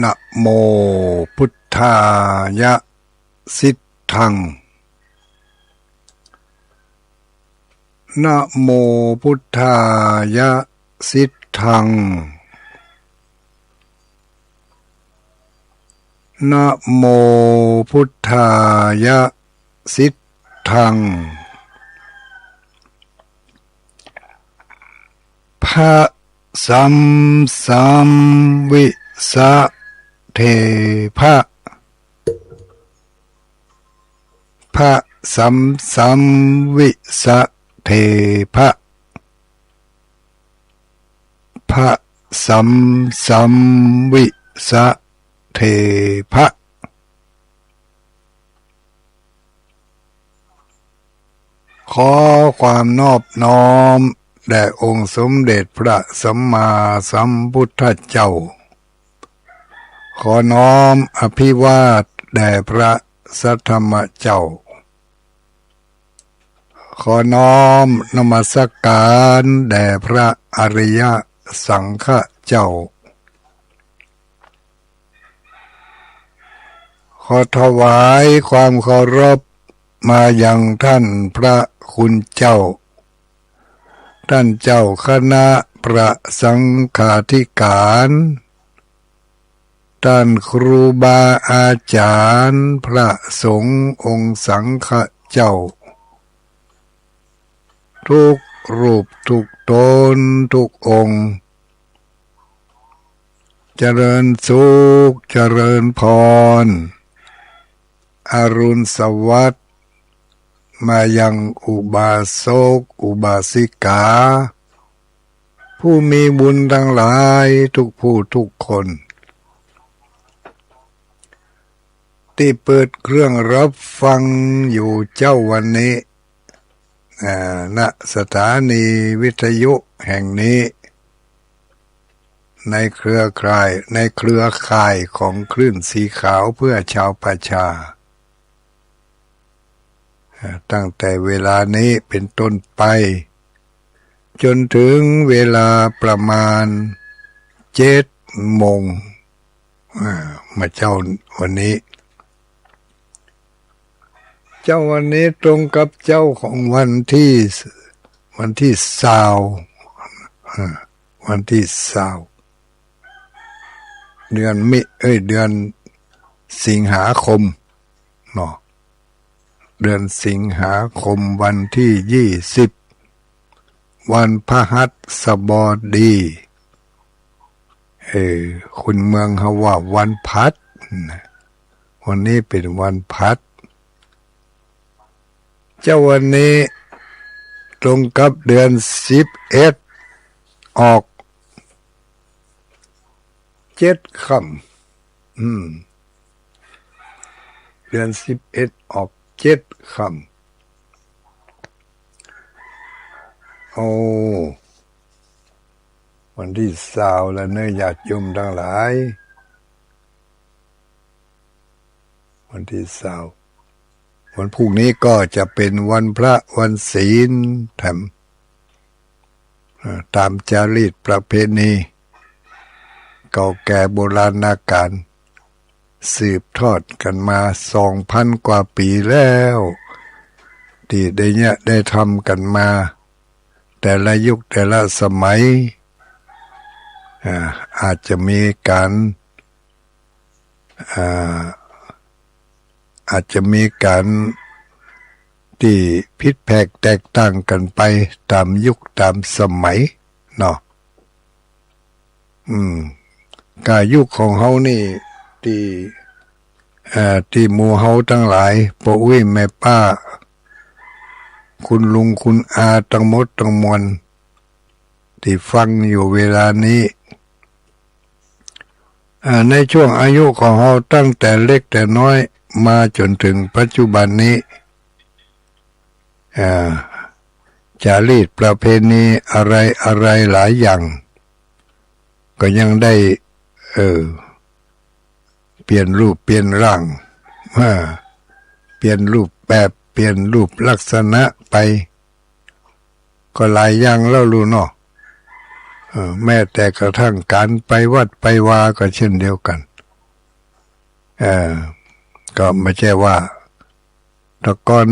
นะโมพุทธายะสิทธังนะโมพุทธายะสิทธังนะโมพุทธายะสิทธังพระสัมสัมวิสะเทภะพระสัมสัมวิสะเทภะพระสัมสัมวิสะเทภะขอความนอบน้อมแด่องค์สมเด็จพระสัมมาสัมพุทธเจ้าขอน้อมอภิวาทแด่พระสัทธรรมเจ้าขอน้อมนมัสการแด่พระอริยสังฆเจ้าขอถวายความเคารพมายังท่านพระคุณเจ้าท่านเจ้าคณะพระสังฆาธิการท่านครูบาอาจารย์พระสงฆ์องค์สังฆเจ้าทุกรูปทุกตนทุกองค์เจริญสุขเจริญพรอรุณสวัสดิ์มายังอุบาสกอุบาสิกาผู้มีบุญทั้งหลายทุกผู้ทุกคนที่เปิดเครื่องรับฟังอยู่เจ้าวันนี้ณสถานีวิทยุแห่งนี้ในเครือข่ายของคลื่นสีขาวเพื่อชาวประชาตั้งแต่เวลานี้เป็นต้นไปจนถึงเวลาประมาณ7 โมงมาเจ้าวันนี้ตรงกับเจ้าของวันที่20วันที่20เดือนสิงหาคมเนาะเดือนสิงหาคมวันที่20วันพฤหัสบดีคุณเมืองเขาว่าวันพัดวันนี้เป็นวันพัดเจ้าวันนี้ตรงกับเดือน11ออก7 ค่ำเดือน11ออก7 ค่ำโอ้วันที่20แล้วเนื้อญาติโยมทั้งหลายวันที่20วันพรุ่งนี้ก็จะเป็นวันพระวันศีลแถมตามจารีตประเพณีเก่าแก่โบราณกาลสืบทอดกันมา 2,000 กว่าปีแล้วที่ได้ทำกันมาแต่ละยุคแต่ละสมัยอาจจะมีการที่ผิดแผกแตกต่างกันไปตามยุคตามสมัยเนาะกายุคของเฮานี่ที่หมู่เฮาทั้งหลายพ่ออุ้ยแม่ป้าคุณลุงคุณอาทั้งหมดทั้งมวลที่ฟังอยู่เวลานี้ในช่วงอายุของเฮาตั้งแต่เล็กแต่น้อยมาจนถึงปัจจุบันนี้จารีตประเพณีอะไรหลายอย่างก็ยังได้เปลี่ยนรูปเปลี่ยนร่างเปลี่ยนรูปแบบเปลี่ยนรูปลักษณะไปก็หลายอย่างแล้วรู้เนาะแม้แต่กระทั่งการไปวัดไปวาก็เช่นเดียวกัน เออก็ไม่ใช่ว่าตะก่อน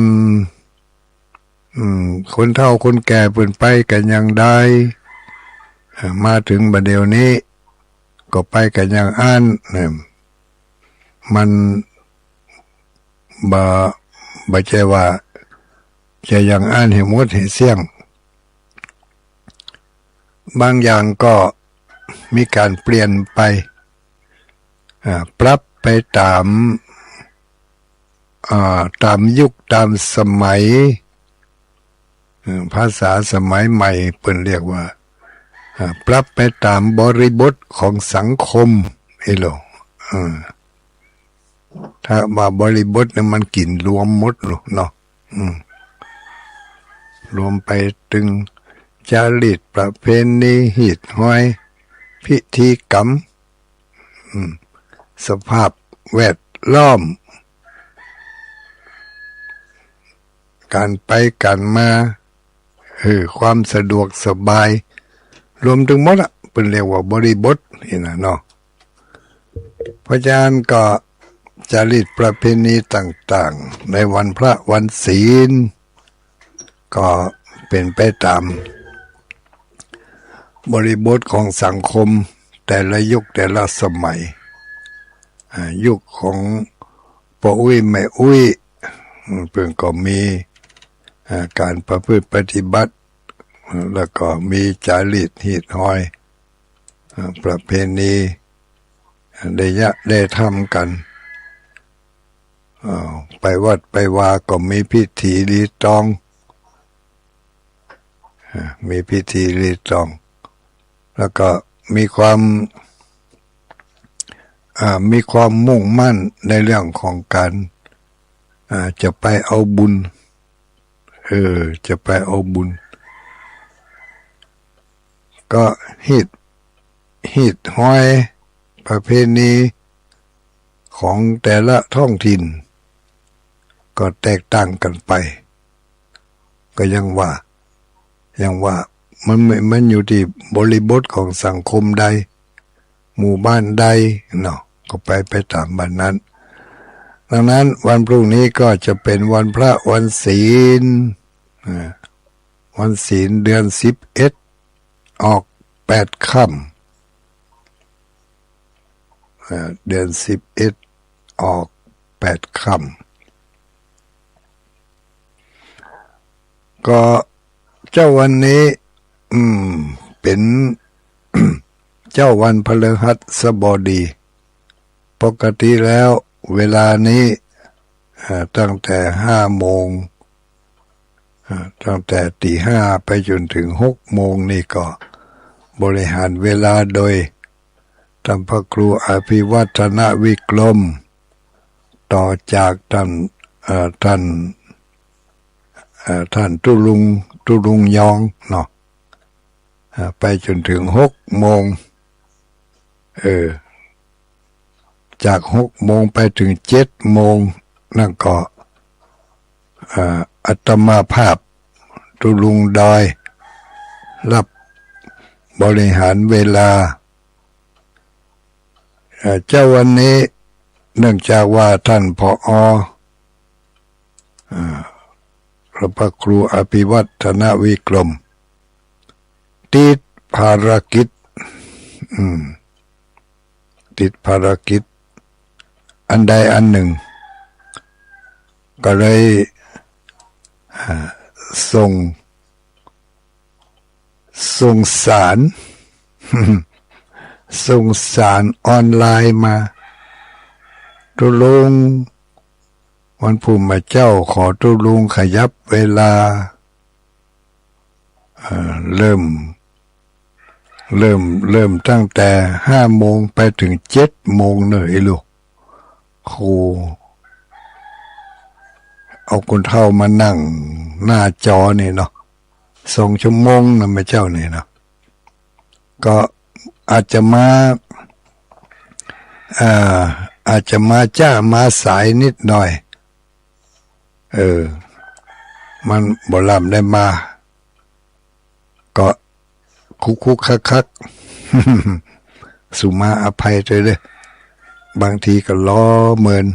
คนเฒ่าคนแก่เปิ่นไปกันยังได้มาถึงบัดเดี๋ยวนี้ก็ไปกันยังอ่านเนี่ยมันบ่ใช่ว่าจะยังอ่านให้หมดให้เสี่ยงบางอย่างก็มีการเปลี่ยนไปปรับไปตามยุคตามสมัยภาษาสมัยใหม่เพิ่นเรียกว่าปรับไปตามบริบทของสังคมโลถ้ามาบริบทเนี่ยมันกินรวมหมดเนาะรวมไปถึงจารีตประเพณีหีดห้อยพิธีกรรมสภาพแวดล้อมการไปการมาความสะดวกสบายรวมถึงหมดเป็นเรียกว่าบริบทนี่นะเนาะเพราะฉะนั้นก็จารีตประเพณีต่างๆในวันพระวันศีลก็เป็นไปตามบริบทของสังคมแต่ละยุคแต่ละสมัยยุคของพ่ออุ้ยแม่อุ้ยเพิ่นก็มีการประพฤติปฏิบัติแล้วก็มีจารีตหีดห้อยประเพณีได้ทำกันไปวัดไปวาก็มีพิธีรีตองมีพิธีรีตองแล้วก็มีความมุ่งมั่นในเรื่องของการจะไปเอาบุญจะไปเอาบุญก็ฮีดห้อยประเพณีของแต่ละท้องถิ่นก็แตกต่างกันไปก็ยังว่ามันอยู่ที่บริบทของสังคมใดหมู่บ้านใดเนาะก็ไปตามบ้านนั้นดังนั้นวันพรุ่งนี้ก็จะเป็นวันพระวันศีลวันศีลเดือน11ออก8ค่ำเดือน11ออก8ค่ำก็เจ้าวันนี้เป็น เจ้าวันพฤหัสบดีปกติแล้วเวลานี้ตั้งแต่5 โมงตั้งแต่ตี 5ไปจนถึง6 โมงนี่ก็บริหารเวลาโดยท่านพระครูอภิวัฒนวิกรมต่อจากท่านตุลุงยองเนาะไปจนถึง6 โมงจาก6 โมงไปถึง7 โมงนั่นก็อาตมาภาพตุลุงดอยรับบริหารเวลาเจ้าวันนี้เนื่องจากว่าท่านผอ.พระครูอภิวัฒนวิกรมติดภารกิจอันใดอันหนึ่งก็เลยส่งสารส่งสารออนไลน์มาตุลุงวันภูมิเจ้าขอตุลุงขยับเวลาเริ่มตั้งแต่5 โมงไปถึง7 โมงเนอะลูกครูเอาคนเฒ่ามานั่งหน้าจอนี่เนาะ2 ชั่วโมงนะแม่เจ้านี่เนาะก็อาจจะมาจ้ามาสายนิดหน่อยมันบ่ลำได้มาก็คุกคักสุมาอภัยเถอะเด้อ บางทีก็ล้อเมิน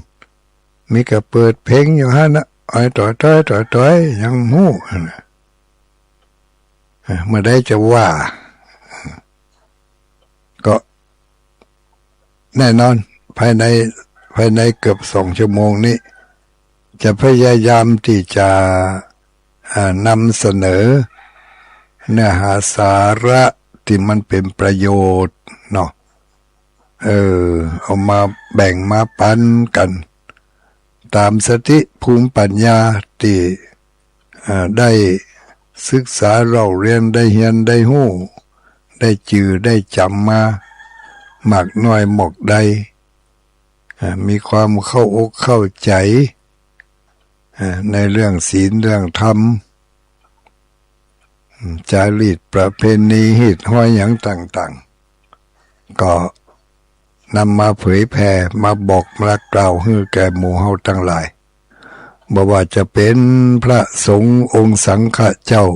มีก็เปิดเพลงอยู่ฮะนะไอ้ต่อยยังหู้เมื่อได้จะว่าก็แน่นอนภายในเกือบ2 ชั่วโมงนี้จะพยายามที่จะนำเสนอเนื้อหาสาระที่มันเป็นประโยชน์เนาะเอามาแบ่งมาปันกันตามสติภูมิปัญญาที่ได้ศึกษาเราเรียนได้เรียนได้หู้ได้จือได้จำมามากน้อยหมกใดมีความเข้าอกเข้าใจในเรื่องศีลเรื่องธรรมจารีตประเพณีหิตห้อยอย่างต่างๆก็นำมาเผยแผ่มาบอกมากล่าวให้แก่หมู่เฮาทั้งหลายบ่ว่าจะเป็นพระสงฆ์องค์สังฆเจ้า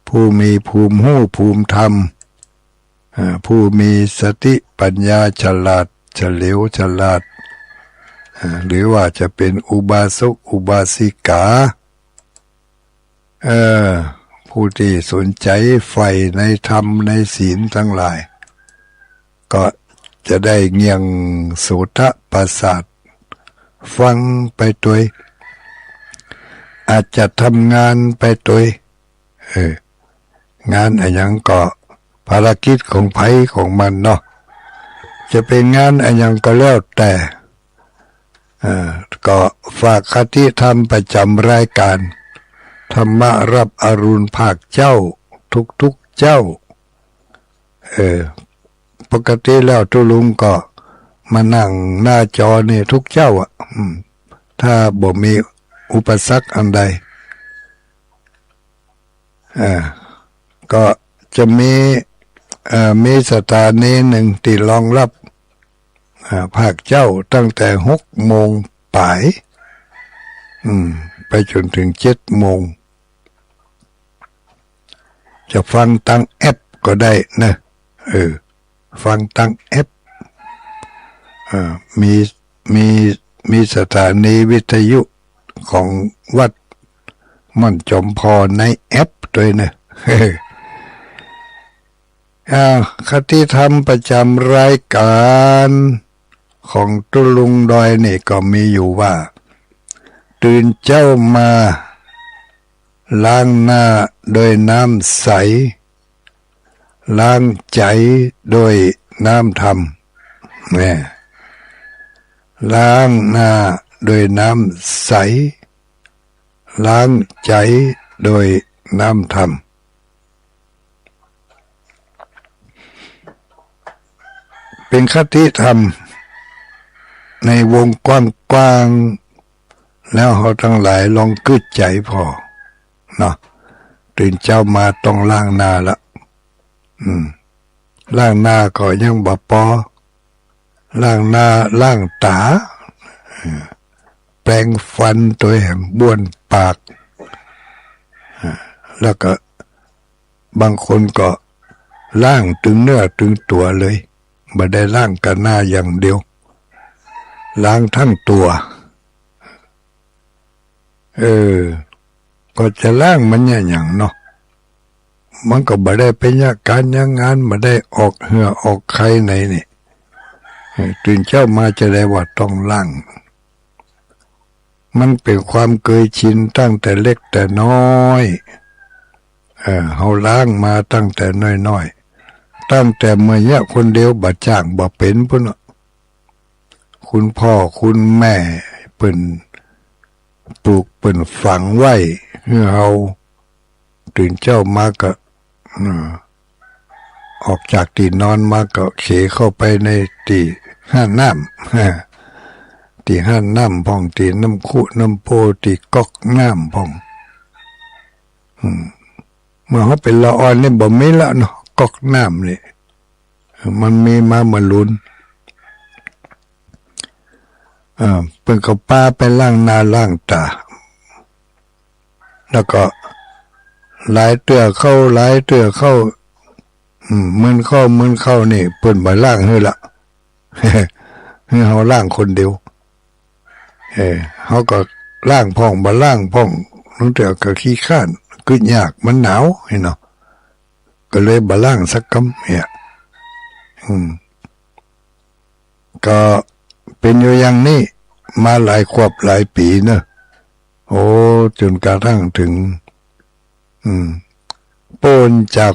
ผู้มีภูมิหู้ภูมิธรรมผู้มีสติปัญญาฉลาดเฉลียวฉลาดหรือว่าจะเป็นอุบาสกอุบาสิกาผู้ที่สนใจใฝ่ในธรรมในศีลทั้งหลายก็จะได้เงียงโสตประสาทฟังไปตัวอาจจะทำงานไปตัวงานอะไรยังก็ภารกิจของไผของมันเนาะจะเป็นงานอะไรยังก็แล้วแต่ก็ฝากคติธรรมประจำรายการธรรมะรับอรุณภาคเจ้าทุกเจ้าปกติแล้วทุลุงก็มานั่งหน้าจอนี่ทุกเจ้าถ้าบ่มีอุปสรรคอันใดก็จะมีสถานีหนึ่งที่รองรับภาคเจ้าตั้งแต่6 โมงป่ายไปจนถึง7 โมงจะฟังตั้งแอปก็ได้นะฟังตั้งแอปมีสถานีวิทยุของวัดม่อนจอมพรในแอปด้วยนะคติธรรมประจำรายการของตุลุงดอยนี่ก็มีอยู่ว่าตื่นเจ้ามาล้างหน้าโดยน้ำใสล้างใจโดยน้ำธรรมเนี่ยล้างหน้าโดยน้ำใสล้างใจโดยน้ำธรรมเป็นคติธรรมในวงกว้างๆแล้วเขาทั้งหลายลองกึดใจพอเนาะตื่นเจ้ามาต้องล้างหน้าละล้างหน้าก็ยังบ่พอล้างหน้าล้างตาแปรงฟันตัวแห่งบ้วนปากแล้วก็บางคนก็ล้างถึงเนื้อถึงตัวเลยบ่ได้ล้างกันหน้าอย่างเดียวล้างทั้งตัวก็จะล้างมันอย่างเนาะมันก็บ่ได้เป็นการงานบ่ได้ออกเหงื่อออกไข้ไหนนี่ตื่นเช้ามาจะได้ว่าต้องล้างมันเป็นความเคยชินตั้งแต่เล็กแต่น้อยเฮาล้างมาตั้งแต่น้อยๆตั้งแต่เมื่อเนี่ยคนเดียวบ่จ้างบ่เป็นพุ่นคุณพ่อคุณแม่เปิ้นปลูกเปิ้นฝังไว้ให้เฮาตื่นเช้ามาก็ออกจากที่นอนมาก็เขเข้าไปในที่ห้าน้ำที่ห้าน้ำพ่องที่น้ำคุน้ำโพที่ก๊อกน้ำพ่องเมื่อเขาเป็นละอ่อนนี่บ่มีละเนาะก๊อกน้ำนี่มันมีมาเหมือนลุ้นเปิ้นเขาป้าไปล้างหน้าล้างตาแล้วก็หลายเตื้อเข้ามึนเข้านี่เปิ้นบ่ล้างให้ละ ให้เขาล่างคนเดียวเขาก็ล่างพ่องบ่ล่างพ่องน้องเตียวก็ขี้ข้านกึดยากมันหนาวเนาะก็เลยบ่ล่างสักคำเนี่ยก็เป็นอยู่อย่างนี้มาหลายขวบหลายปีเนอะโอ้จนกระทั่งถึงโป้นจาก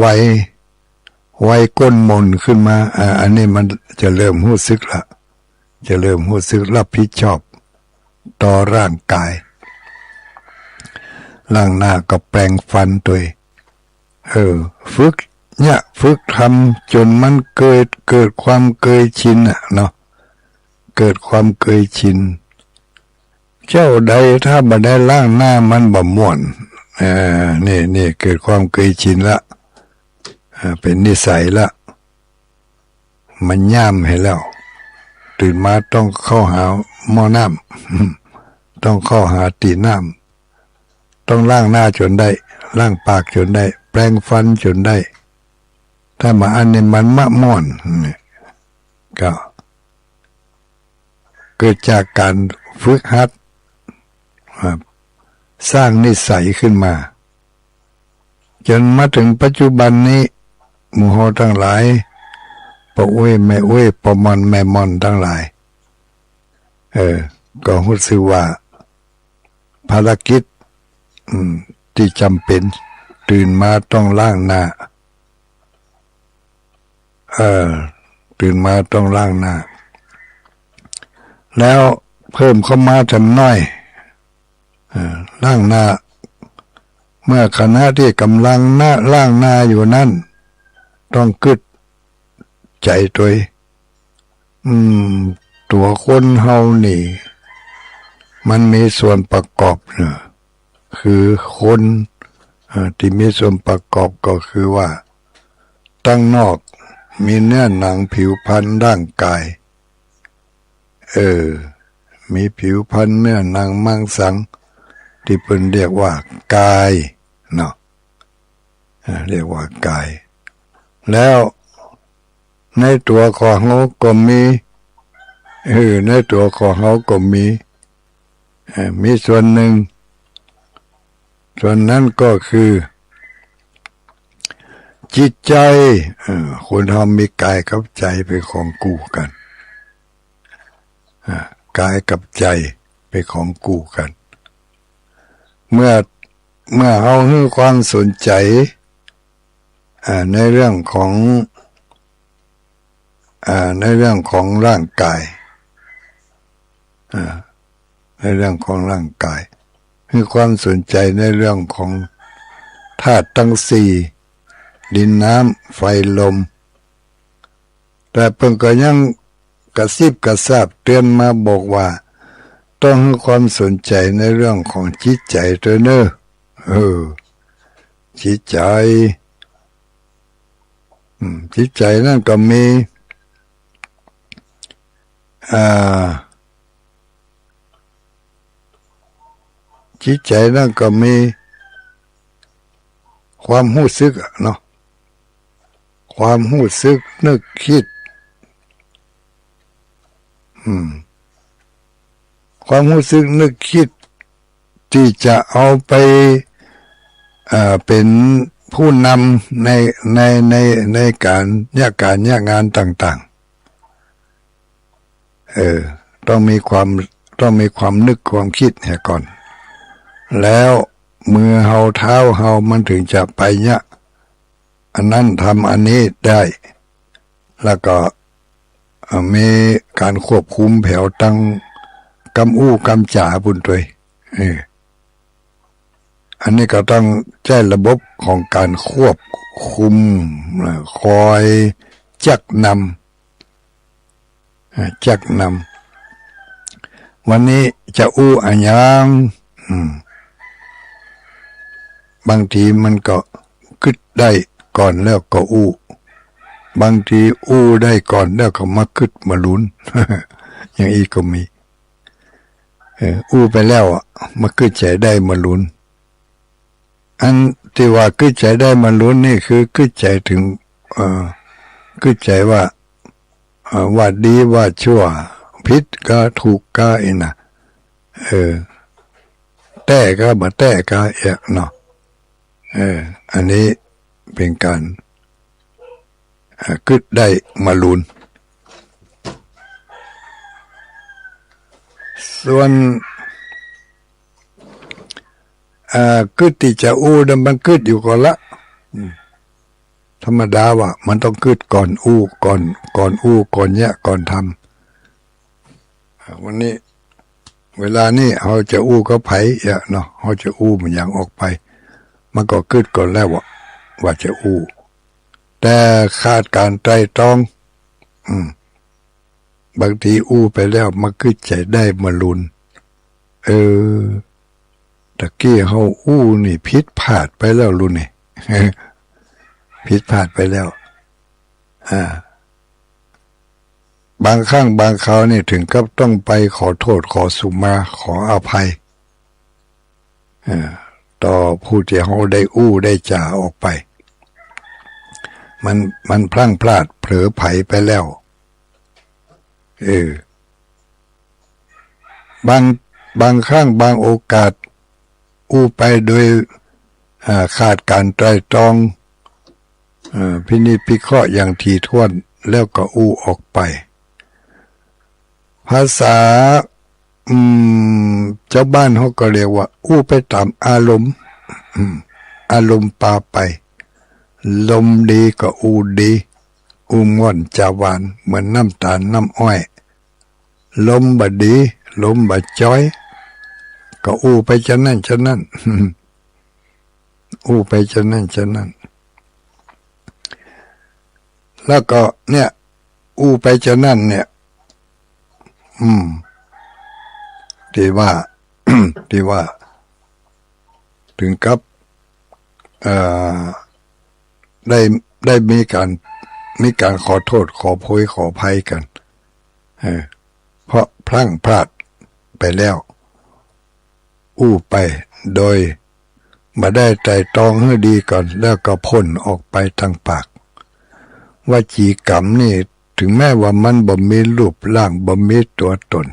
วัยก้นมนขึ้นมาอันนี้มันจะเริ่มรู้สึกละจะเริ่มรู้สึกรับผิดชอบต่อร่างกายล้างหน้าก็แปรงฟันตัวฝึกเนี่ยฝึกทำจนมันเกิดความเคยชินเนาะเกิดความเคยชินเจ้าใดถ้าบ่ได้ล้างหน้ามันบ่ม่วนนี่เกิดความเคยชินละเป็นนิสัยละมันย่ำให้แล้วตื่นมาต้องเข้าหาหม้อน้ำต้องเข้าหาตีน้ำต้องล้างหน้าจนได้ล้างปากจนได้แปรงฟันจนได้ถ้ามาอันนี้มันมะม่อนก็เกิดจากการฝึกหัดสร้างนิสัยขึ้นมาจนมาถึงปัจจุบันนี้หมู่เฮาทั้งหลายปะอุ้ยแม่อุ้ยปะมอนแม่มอนทั้งหลายก็รู้สึกว่าภารกิจที่จำเป็นตื่นมาต้องล้างหน้าตื่นมาต้องล้างหน้าแล้วเพิ่มเข้ามาจำน้อยล้างหน้าเมื่อขณะที่กำลังล้างหน้าอยู่นั่นต้องกึดใจตัวคนเฮานี่มันมีส่วนประกอบคือคนที่มีส่วนประกอบก็คือว่าตั้งนอกมีเนื้อหนังผิวพรรณร่างกายมีผิวพรรณเนื้อหนังมังสังที่เพิ่นเรียกว่ากายเนาะเรียกว่ากายแล้วในตัวของเขาก็มีในตัวของเขาก็มีส่วนหนึ่งส่วนนั้นก็คือจิตใจคนเรามีกายกับใจเป็นของคู่กันกายกับใจเป็นของคู่กันเมื่อเอาให้ความสนใจในเรื่องของร่างกายในเรื่องของร่างกายให้ความสนใจในเรื่องของธาตุทั้งสี่ดินน้ำไฟลมแต่เพิ่งก็ยังกระซิบกระซาบเตือนมาบอกว่าต้องให้ความสนใจในเรื่องของจิตใจด้วยเนอะจิตใจนั่นก็มีจิตใจนั่นก็มีความรู้สึกเนาะความรู้สึกนึกคิดความรู้สึกนึกคิดที่จะเอาไปเป็นผู้นำในการงานต่างๆต้องมีความนึกความคิดให้ก่อนแล้วมือเฮาเท้าเฮามันถึงจะไปเนี่ยอันนั้นทำอันนี้ได้แล้วก็มีการควบคุมแผวตั้งกำอู้กำจ่าบุญตัวอันนี้ก็ต้องใช้ระบบของการควบคุมคอยจักนำวันนี้จะอู้อันยังบางทีมันก็คิดได้ก่อนแล้วก็อู้บางทีอู้ได้ก่อนแล้วก็มาคิดมาลุ้น อย่างอีกก็มีอู้ไปแล้วมาคิดใจได้มาลุ้นอันที่ว่าคิดใจได้มาลุ้นนี่คือคิดใจถึงคิดใจว่า ว่าดีว่าชั่วผิดก็ถูกก็เองนะแต่ก็บ่แต่ก็เนาะอันนี้เป็นการกึดได้มาลุนส่วนกึดที่จะอู้นั้นมันกึดอยู่ก่อนละธรรมดาว่ามันต้องกึดก่อนอู้ก่อนอู้ก่อนเนี่ยก่อนทำวันนี้เวลานี้เขาจะอู้ก็ไผเนาะเขาจะอู้มันอย่างออกไปมันก็กึดก่อนแล้วว่าจะอู้แต่ขาดการไตร่ตรองบางทีอู้ไปแล้วมันกึดใจได้มาลุนตะกี้เขาอู้นี่ผิดพลาดไปแล้วลุนนี่ ผิดพลาดไปแล้วบางครั้งบางคราวนี่ถึงกับต้องไปขอโทษขอสุมาขออภัยต่อผู้ที่เขาได้อู้ได้จ่าออกไปมันพลั้งพลาดเผลอไผไปแล้วบางครั้งบางโอกาสอู้ไปโดยขาดการไตร่ตรองพินิจพิเคราะห์อย่างถี่ถ้วนแล้วก็อู้ออกไปภาษาเจ้าบ้านเขาก็เรียกว่าอู้ไปตามอารมณ์อารมณ์ปาไปลมดีก็อู้ดีอู้ม่วนจาหวานเหมือนน้ำตาลน้ำอ้อยลมบดีลมบจ้อยก็อู้ไปฉะนั้นฉะนั้นอู้ไปฉะนั้นฉะนั้นแล้วก็เนี่ยอู้ไปฉะนั้นเนี่ยที่ว่า ที่ว่าถึงกับได้มีการขอโทษขอโพยขอภัยกันเพราะพลั้งพลาดไปแล้วอู้ไปโดยมาได้ไตร่ตรองให้ดีก่อนแล้วก็พ่นออกไปทางปากวจีกรรมนี่ถึงแม้ว่ามันบ่มีรูปร่างบ่มีตัวตน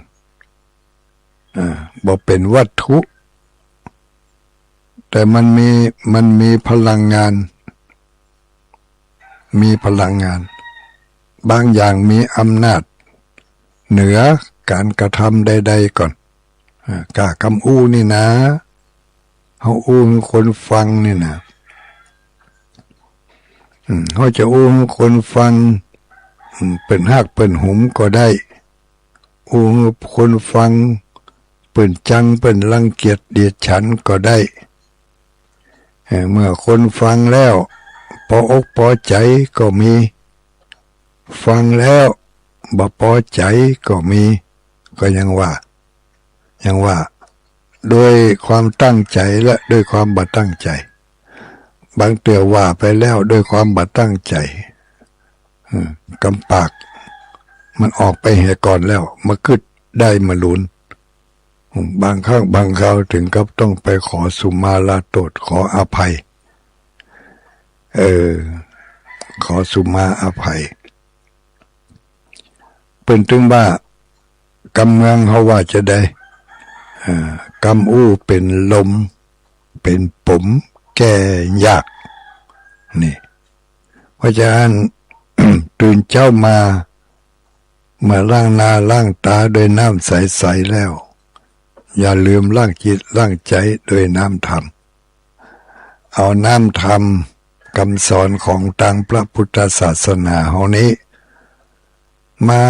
บ่เป็นวัตถุแต่มันมีพลังงานบางอย่างมีอำนาจเหนือการกระทำใดๆก่อนกะคำอู้นี่นะเขาอู้คนฟังนี่นะเขาจะอู้คนฟังเป็นหักเป็นหุมก็ได้อู้คนฟังเป็นจังเป็นรังเกียจเดียดฉันก็ได้เมื่อคนฟังแล้วพออกพอใจก็มีฟังแล้วบ่พอใจก็มีก็ยังว่าโดยความตั้งใจและด้วยความบ่ตั้งใจบางเตือว่าไปแล้วด้วยความบ่ตั้งใจกำปากมันออกไปเหตุก่อนแล้วมาคึดได้มาลุนบางครั้งบางคราวถึงกับต้องไปขอสุมาลาโตษขออภัยขอสุมาอภัยเป็นถึงว่ากำเมืองเขาว่าจะได้กำอู้เป็นลมเป็นปุ่มแก่ยากนี่เพราะฉะนั้น ตื่นเช้ามาล้างหน้าล้างตาด้วยน้ำใสๆแล้วอย่าลืมล้างจิตล้างใจด้วยน้ำธรรมเอาน้ำธรรมคำสอนของทางพระพุทธศาสนาเฮานี้มา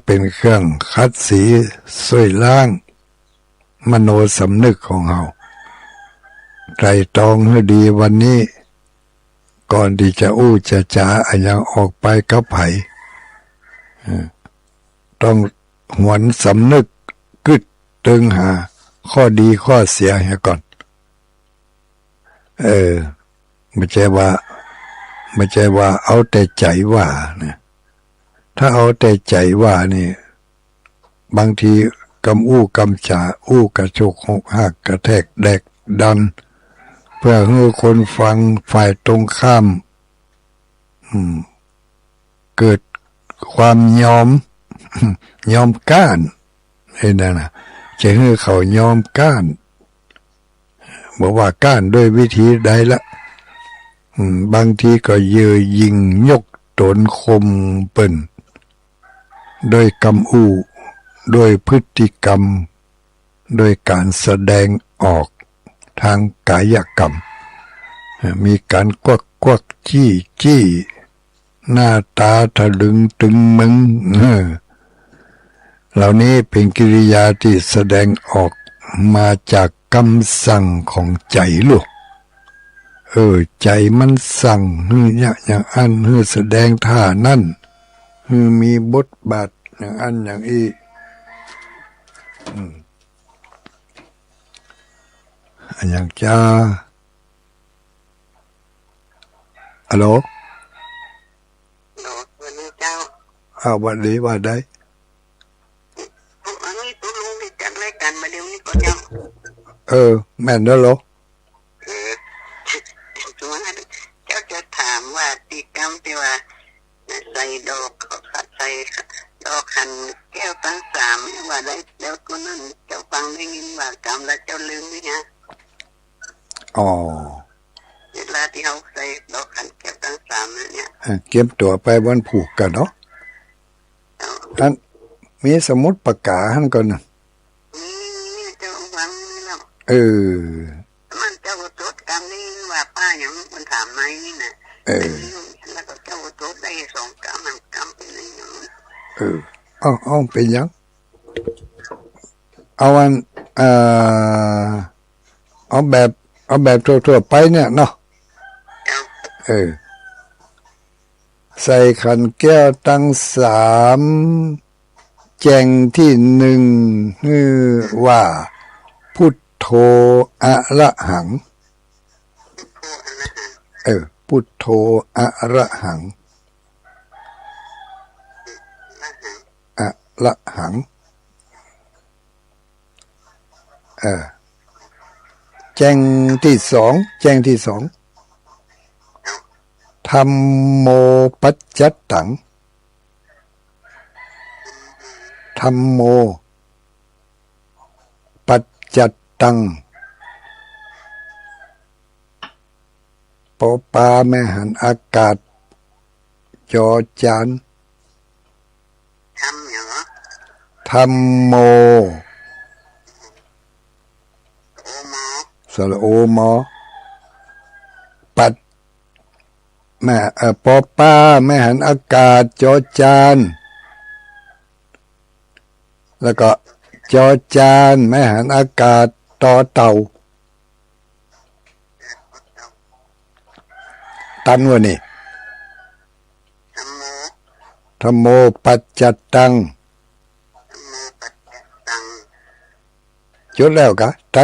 เป็นเครื่องคัดสีช่วยล้างมโนสำนึกของเฮาไตร่ตรองให้ดีวันนี้ก่อนที่จะอู้จะจาอันยังออกไปกับไผต้องหวนสำนึกกึดตึงหาข้อดีข้อเสียให้ก่อนไม่ใช่ว่าเอาแต่ใจว่านะถ้าเอาแต่ใจว่านี่บางทีกำอู้กำจ่าอู้กระโชกหกหักกระแทกแดกดันเพื่อให้คนฟังฝ่ายตรงข้ามเกิด ความยอม ยอมก้านไอ้นั่นนะจะให้เขายอมก้านบอกว่าก้านด้วยวิธีใดละบางทีก็เย่อหยิ่งยกตนคมเปิ่นโดยกำอูโดยพฤติกรรมโดยการแสดงออกทางกายกรรมมีการกวักกวักจี้หน้าตาทะลึงตึงมึงเหล่านี้เป็นกิริยาที่แสดงออกมาจากคำสั่งของใจลูกใจมันสั่งอย่างอันแสดงท่านั่นมีบทบาทอย่างอันอย่างอีอันอย่างจ้าฮัลโหลวันนี้เจ้าวันนี้ว่าได้อันนี้ตัวลุงที่จัดรายการมาเดี๋ยวนี้ก็เจ้าแม่นแล้วเหรอสมมติเจ้าจะถามว่าตีกรรมที่ว่าใส่ดอกใส่ดอกขันแก้วทั้งสามว่าได้แล้วตัวนั้นเจ้าฟังได้ยินว่ากรรมแล้วเจ้าลืมไหมฮะเวลาที่เขาใส่ดอกขันแก้วทั้งสามเนี่ยเก็บตัวไปวันผูกกันเนาะท่านมีสมุดปากกาท่านก่อนนะนี่เจ้าฟังนี่แล้วมันเจ้าจดกรรมนี่ว่าป้าอย่างมันถามไหมนี่นะแล้วก็เจ้าจดได้2 กรรมกรรมเป็นอย่างเอาเป็นยังเอาวันเอาแบบทั่วๆไปเนี่ยเนาะใส่ขันแก้วตั้ง3แจงที่1ว่าพุทโธอะระหังพุทโธอะระหังอะระหังแจงที่2ธัมโมปัจจตังธัมโมปัจจตังปอปาแม่หันอากาศจอจานธัมโมสระโอมอปัจแม่ปอปาแม่หันอากาศจอจานแล้วก็จอจานแม่หันอากาศต่อเต่าตันวะนี่ธัมโมปัจจตังจดแล้วกะตั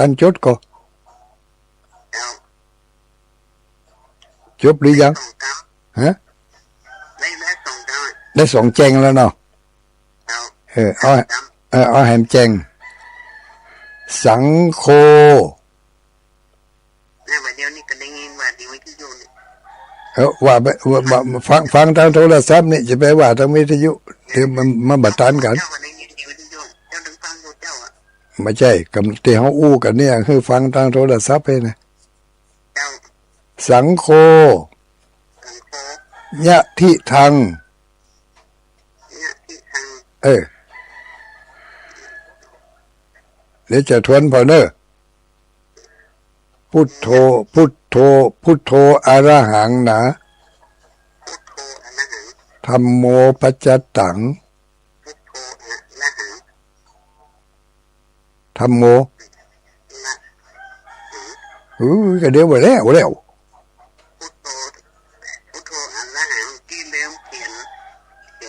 นจดก็จบหรือยังฮะได้2แจงแล้วเนาะเอาแหมแจงสังโฆว่าฟังทางโทรศัพท์นี่จะไปว่าทางวิทยุหรือมันบัดตันกันไม่ใช่กับที่เขาอู้กันเนี่ยคือฟังทางโทรศัพท์นะสังโฆยะทิทังเดี๋ยวจะทวนพอเนอะพุทโธอะระหังนะธัมโมปัจจตังธัมโมก็เดี๋ยวไปแล้วพุทโธอะระหังที่เริ่มเขีย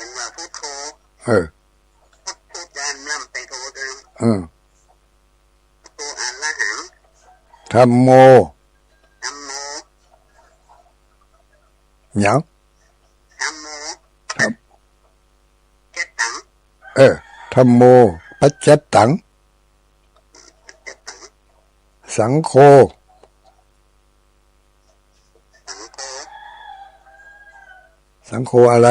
นว่าพุทโธพุทธานนำไปโธเดิมพุทโธอะระหังธัมโมหยังธัมโมเจตังธัมโมปัจจตังสังโฆอะไร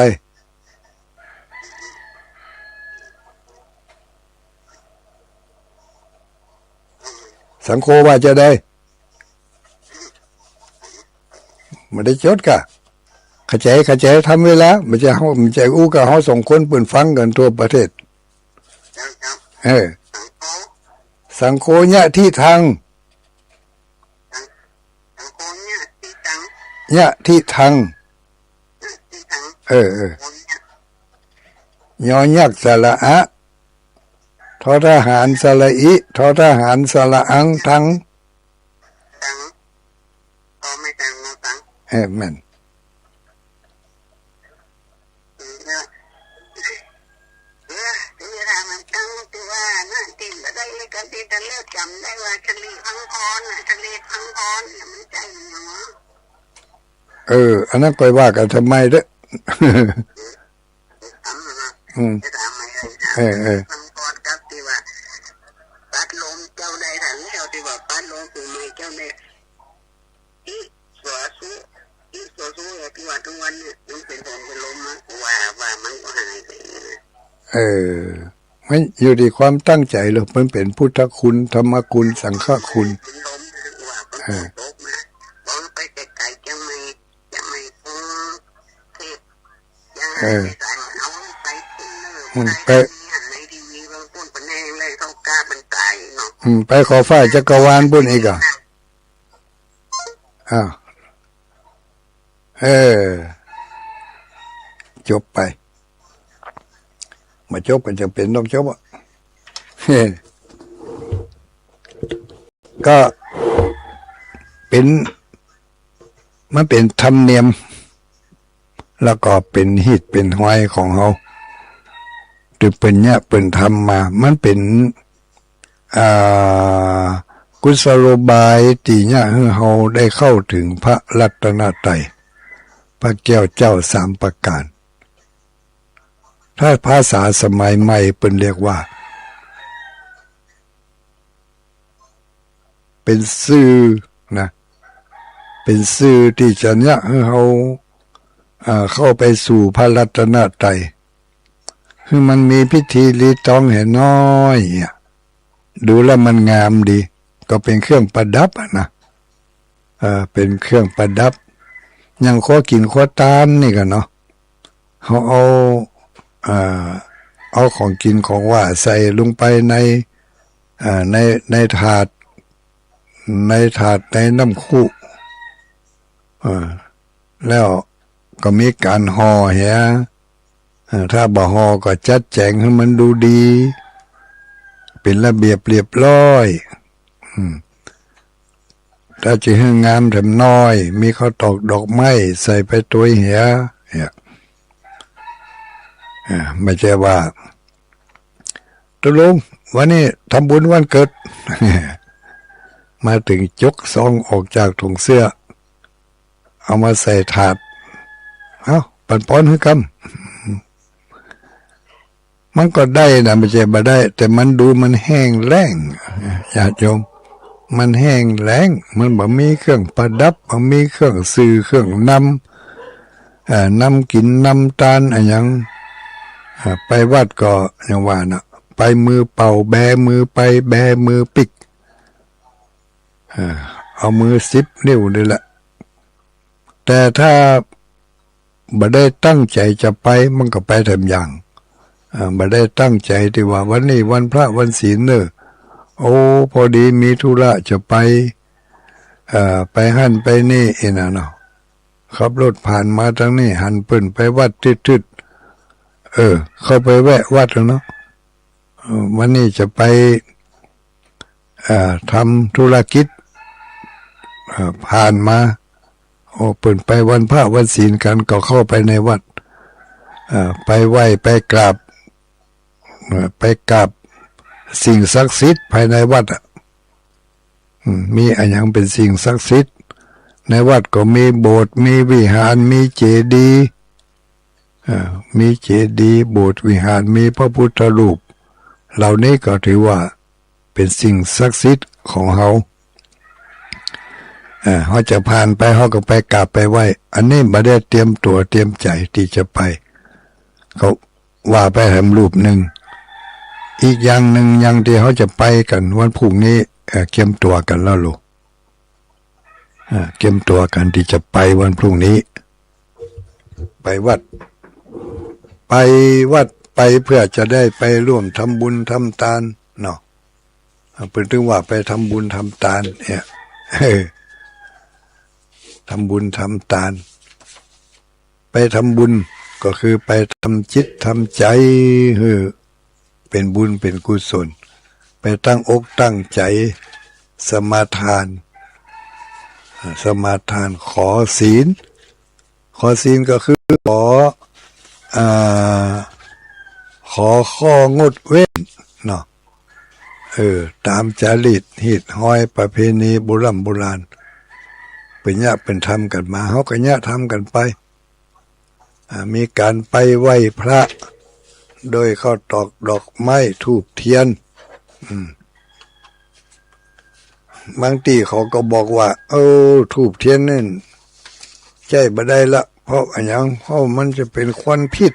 สังโฆว่าจะได้ไม่ได้จดกะเข้าใจทำเวลาไม่ใช่เขาไม่ใช่อู้กับเขาส่งคนปืนฟังกันทั่วประเทศสังโฆเนี่ยที่ทางเนี่ยที่ทางยอยักษ์สระอะทอทหารสระอิทอทหารสระอังทังแม่นอันนั้นก็ว่ากันทำไมเด้อปัดลมเจ้าได้ทันแล้วที่ว่าปัดลมคือไม่เจ้าได้อีสัวสู้ที่ว่าทุกวันเนี่ยมันเป็นลมว่ามันก็หายไปไม่อยู่ที่ความตั้งใจหรอกมันเป็นพุทธคุณธรรมคุณสังฆคุณไปขอฝ่ายจักรวาลบุญอีกอ่ะจบไปมาจบกันจะเป็นต้องจบอ่ะก็เป็นมันเป็นธรรมเนียมแล้วก็เป็นหิตเป็นห้อยของเขาถึงเป็นเนี่ยเป็นธรรมมามันเป็นกุศโลบายที่เนี่ยให้เราได้เข้าถึงพระรัตนตรัยพระแก้วเจ้าสามประการถ้าภาษาสมัยใหม่เป็นเรียกว่าเป็นสื่อนะเป็นสื่อที่จะเนี่ยให้เราเข้าไปสู่พระรัตนตรัยคือมันมีพิธีรีตองเห็นน้อยดูแล้วมันงามดีก็เป็นเครื่องประดับนะเป็นเครื่องประดับอย่างข้อกินข้อตานนี่กันเนาะเขาเอาของกินของว่าใส่ลงไปในถาดในน้ำคู่แล้วก็มีการห่อเหี้ยถ้าบ่ห่อก็จัดแจงให้มันดูดีเป็นระเบียบเรียบร้อยถ้าจะให้งามแถมน้อยมีข้าวตอกดอกไม้ใส่ไปตัวเหี้ยไม่ใช่ว่าตกลงวันนี้ทำบุญวันเกิด มาถึงยกซองออกจากถุงเสื้อเอามาใส่ถาดปันป้อนให้กำมันก็ได้นะไม่ใช่บ่ได้แต่มันดูมันแห้งแล้งญาติโยมมันแห้งแล้งมันบ่มีเครื่องประดับบ่มีเครื่องสื่อเครื่องนำกินนำตาลอะไรอย่างไปวัดก็อย่างว่านะไปมือเป่าแบมือไปแบมือปิกเอามือ10 นิ้วนี่แหละแต่ถ้าบ่ได้ตั้งใจจะไปมันก็ไปทำอย่างบ่ได้ตั้งใจที่ว่าวันนี้วันพระวันศีลโอ้พอดีมีธุระจะไปหั่นไปนี่นะเนาะขับรถผ่านมาทางนี้หันเปิ้นไปวัดทึดเข้าไปแวะวัดแล้วเนาะวันนี้จะไปทำธุรกิจผ่านมาโอ้เปิ้นไปวันพระวันศีลกันก็เข้าไปในวัดไปไหว้ไปกราบสิ่งศักดิ์สิทธิ์ภายในวัดมีอะไรอย่างเป็นสิ่งศักดิ์สิทธิ์ในวัดก็มีโบสถ์มีวิหารมีเจดีย์มีเจดีย์โบสถ์วิหารมีพระพุทธรูปเหล่านี้ก็ถือว่าเป็นสิ่งศักดิ์สิทธิ์ของเขาเขาจะผ่านไปเขาก็ไปกราบไปไหว้อันนี้ไม่ได้เตรียมตัวเตรียมใจที่จะไปเขาว่าไปทำรูปหนึ่งอีกอย่างหนึ่งอย่างที่เขาจะไปกันวันพรุ่งนี้ เตรียมตัวกันแล้วลูกเตรียมตัวกันที่จะไปวันพรุ่งนี้ไปวัดไปเพื่อจะได้ไปร่วมทำบุญทำทานเนาะเป็นถึงว่าไปทำบุญทำทานเนี่ยทำบุญทำทานไปทำบุญก็คือไปทำจิตทำใจเป็นบุญเป็นกุศลไปตั้งอกตั้งใจสมาทานขอศีลก็คือขอข้องดเว้นเนาะตามจารีตหิตห้อยประเพณีโบราณเป็นญาเป็นธรรมกันมาเขาก็ญาทำกันไปมีการไปไหว้พระโดยเข้าตอกดอกไม้ธูปเทียนบางทีเขาก็บอกว่าธูปเทียนนั่นใช่บ่ได้ละเพราะมันจะเป็นควันพิษ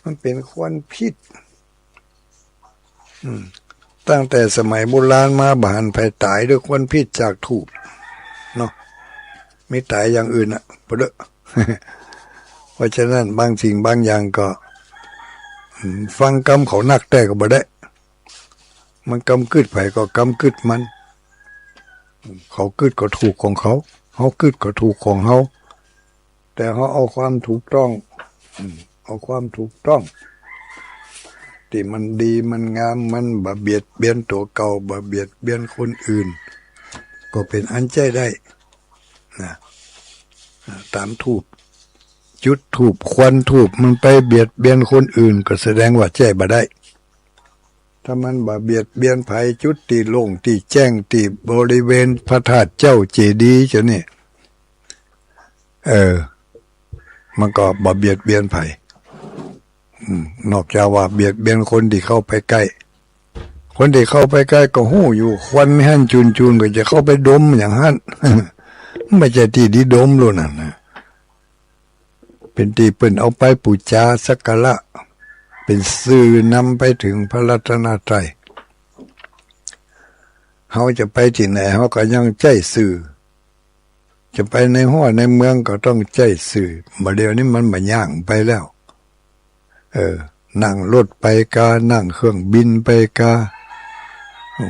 มันเป็นควันพิษตั้งแต่สมัยโบราณมาบ้านไผตายด้วยควันพิษจากธูปเนาะไม่ตายอย่างอื่นอ่ะบ่เด้อ เพราะฉะนั้นบางสิ่งบางอย่างก็ฟังกรรมเขานักแต่ก็บ่ได้มันกำกึดไผก็กำกึดมันเขากึดก็ถูกของเขากึดก็ถูกของเขาแต่เขาเอาความถูกต้องเอาความถูกต้องที่มันดีมันงามมันบ่เบียดเบียนตัวเก่าบ่เบียดเบียนคนอื่นก็เป็นอันใจได้นะตามถูกจุดถูกควันถูกมันไปเบียดเบียนคนอื่นก็แสดงว่าแจ้บ่ได้ถ้ามันบ่เบียดเบียนภัยจุดที่โล่งที่แจ้งที่บริเวณพระธาตุเจ้าเจดีย์เจ้านี่มันก็บ่เบียดเบียนภัยนอกจากว่าเบียดเบียนคนที่เข้าไปใกล้คนที่เข้าไปใกล้ก็หู้อยู่ควันไม่หั่นจูนก็จะเข้าไปดมอย่างหั่น ไม่ใช่ที่ดีดมโลนั่นนะเป็นที่เปิ้นเอาไปบูชาสักการะเป็นสื่อนำไปถึงพระรัตนตรัยเขาจะไปที่ไหนเขาก็ยังใจสื่อจะไปในห้วยในเมืองก็ต้องใจสื่อบ่เดี๋ยวนี้มันบ่ย่างไปแล้วนั่งรถไปกานั่งเครื่องบินไปกา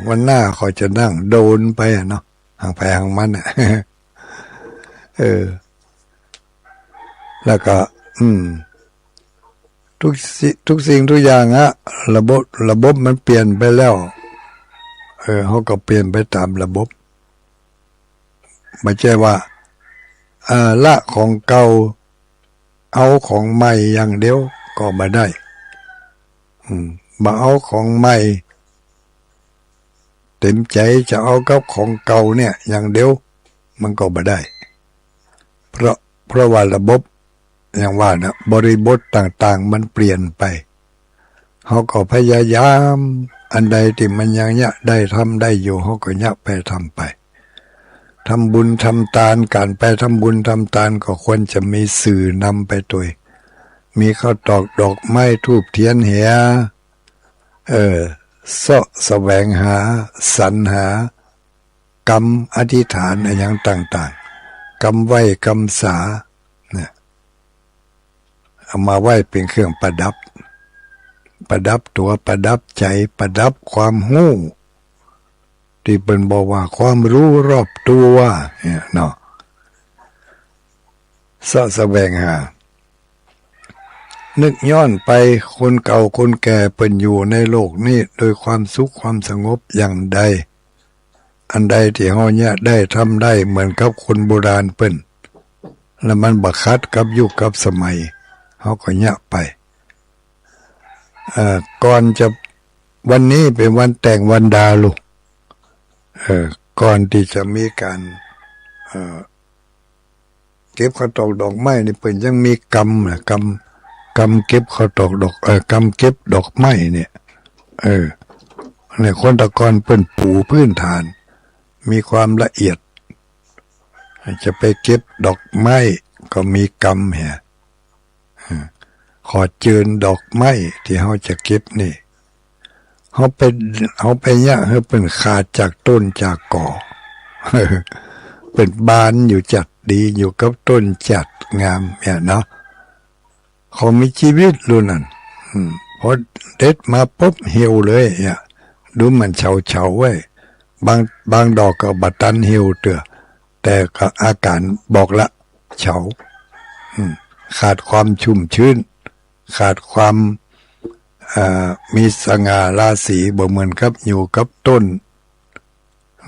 วันหน้าเขาจะนั่งโดรนไปเนาะห่างไปห่างมันแล้วก็ทุกสิ่งทุกอย่างระบบมันเปลี่ยนไปแล้วเขาก็เปลี่ยนไปตามระบบไม่ใช่ว่าละของเก่าเอาของใหม่อย่างเดียวก็ไม่ได้บ่เอาของใหม่เต็มใจจะเอากับของเก่าเนี่ยอย่างเดียวมันก็ไม่ได้เพราะว่าระบบอย่างว่านะบริบทต่างๆมันเปลี่ยนไปเขาก็พยายามอันใดที่มันยังได้ทำได้อยู่เขาก็ไปทำไปทำบุญทำทานการไปทำบุญทำทานก็ควรจะมีสื่อนำไปตัวมีข้าวตอกดอกไม้ธูปเทียนเหียแสวงหาสรรหากรรมอธิษฐานอะไรอย่างต่างๆกรรมไหว้กรรมสาเนี่ยเอามาไหว้เป็นเครื่องประดับตัวประดับใจประดับความหู้ที่เป็นบอกว่าความรู้รอบตัวเนี่ยเนาะแสวงหานึกย้อนไปคนเก่าคนแก่เป็นอยู่ในโลกนี้โดยความสุขความสงบอย่างใดอันใดที่เฮาเนี่ยได้ทำได้เหมือนกับคนโบราณเปิ้นแล้วมันบักคัดกับยุคกับสมัยเฮาก็เนี่ยไปก่อนจะวันนี้เป็นวันแต่งวันดาลูกก่อนที่จะมีการเก็บข้าวตอกดอกไม้นี่เปิ้นยังมีกรรมเก็บข้าวตอกดอกกรรมเก็บดอกไม้เนี่ยเนี่ยคนตะกอนเปิ้นปูพื้นฐานมีความละเอียดจะไปเก็บดอกไม้ก็มีกรรมแฮะขอเจิญดอกไม้ที่เฮาจะเก็บนี่ เขาไปเนี่ยเขาเป็นขาดจากต้นจากก่อ เป็นบานอยู่จัดดีอยู่กับต้นจัดงามเนี่ยเนาะเขามีชีวิตรู้นั่นพอเด็ดมาปุ๊บเหี่ยวเลยเนี่ยดูมันเฉาไว้บางดอกก็บัดตันเหี่ยวเตือแต่ก็อาการบอกละเฉาขาดความชุ่มชื้นขาดความมีสง่าราศีบ่เหมือนกับอยู่กับต้น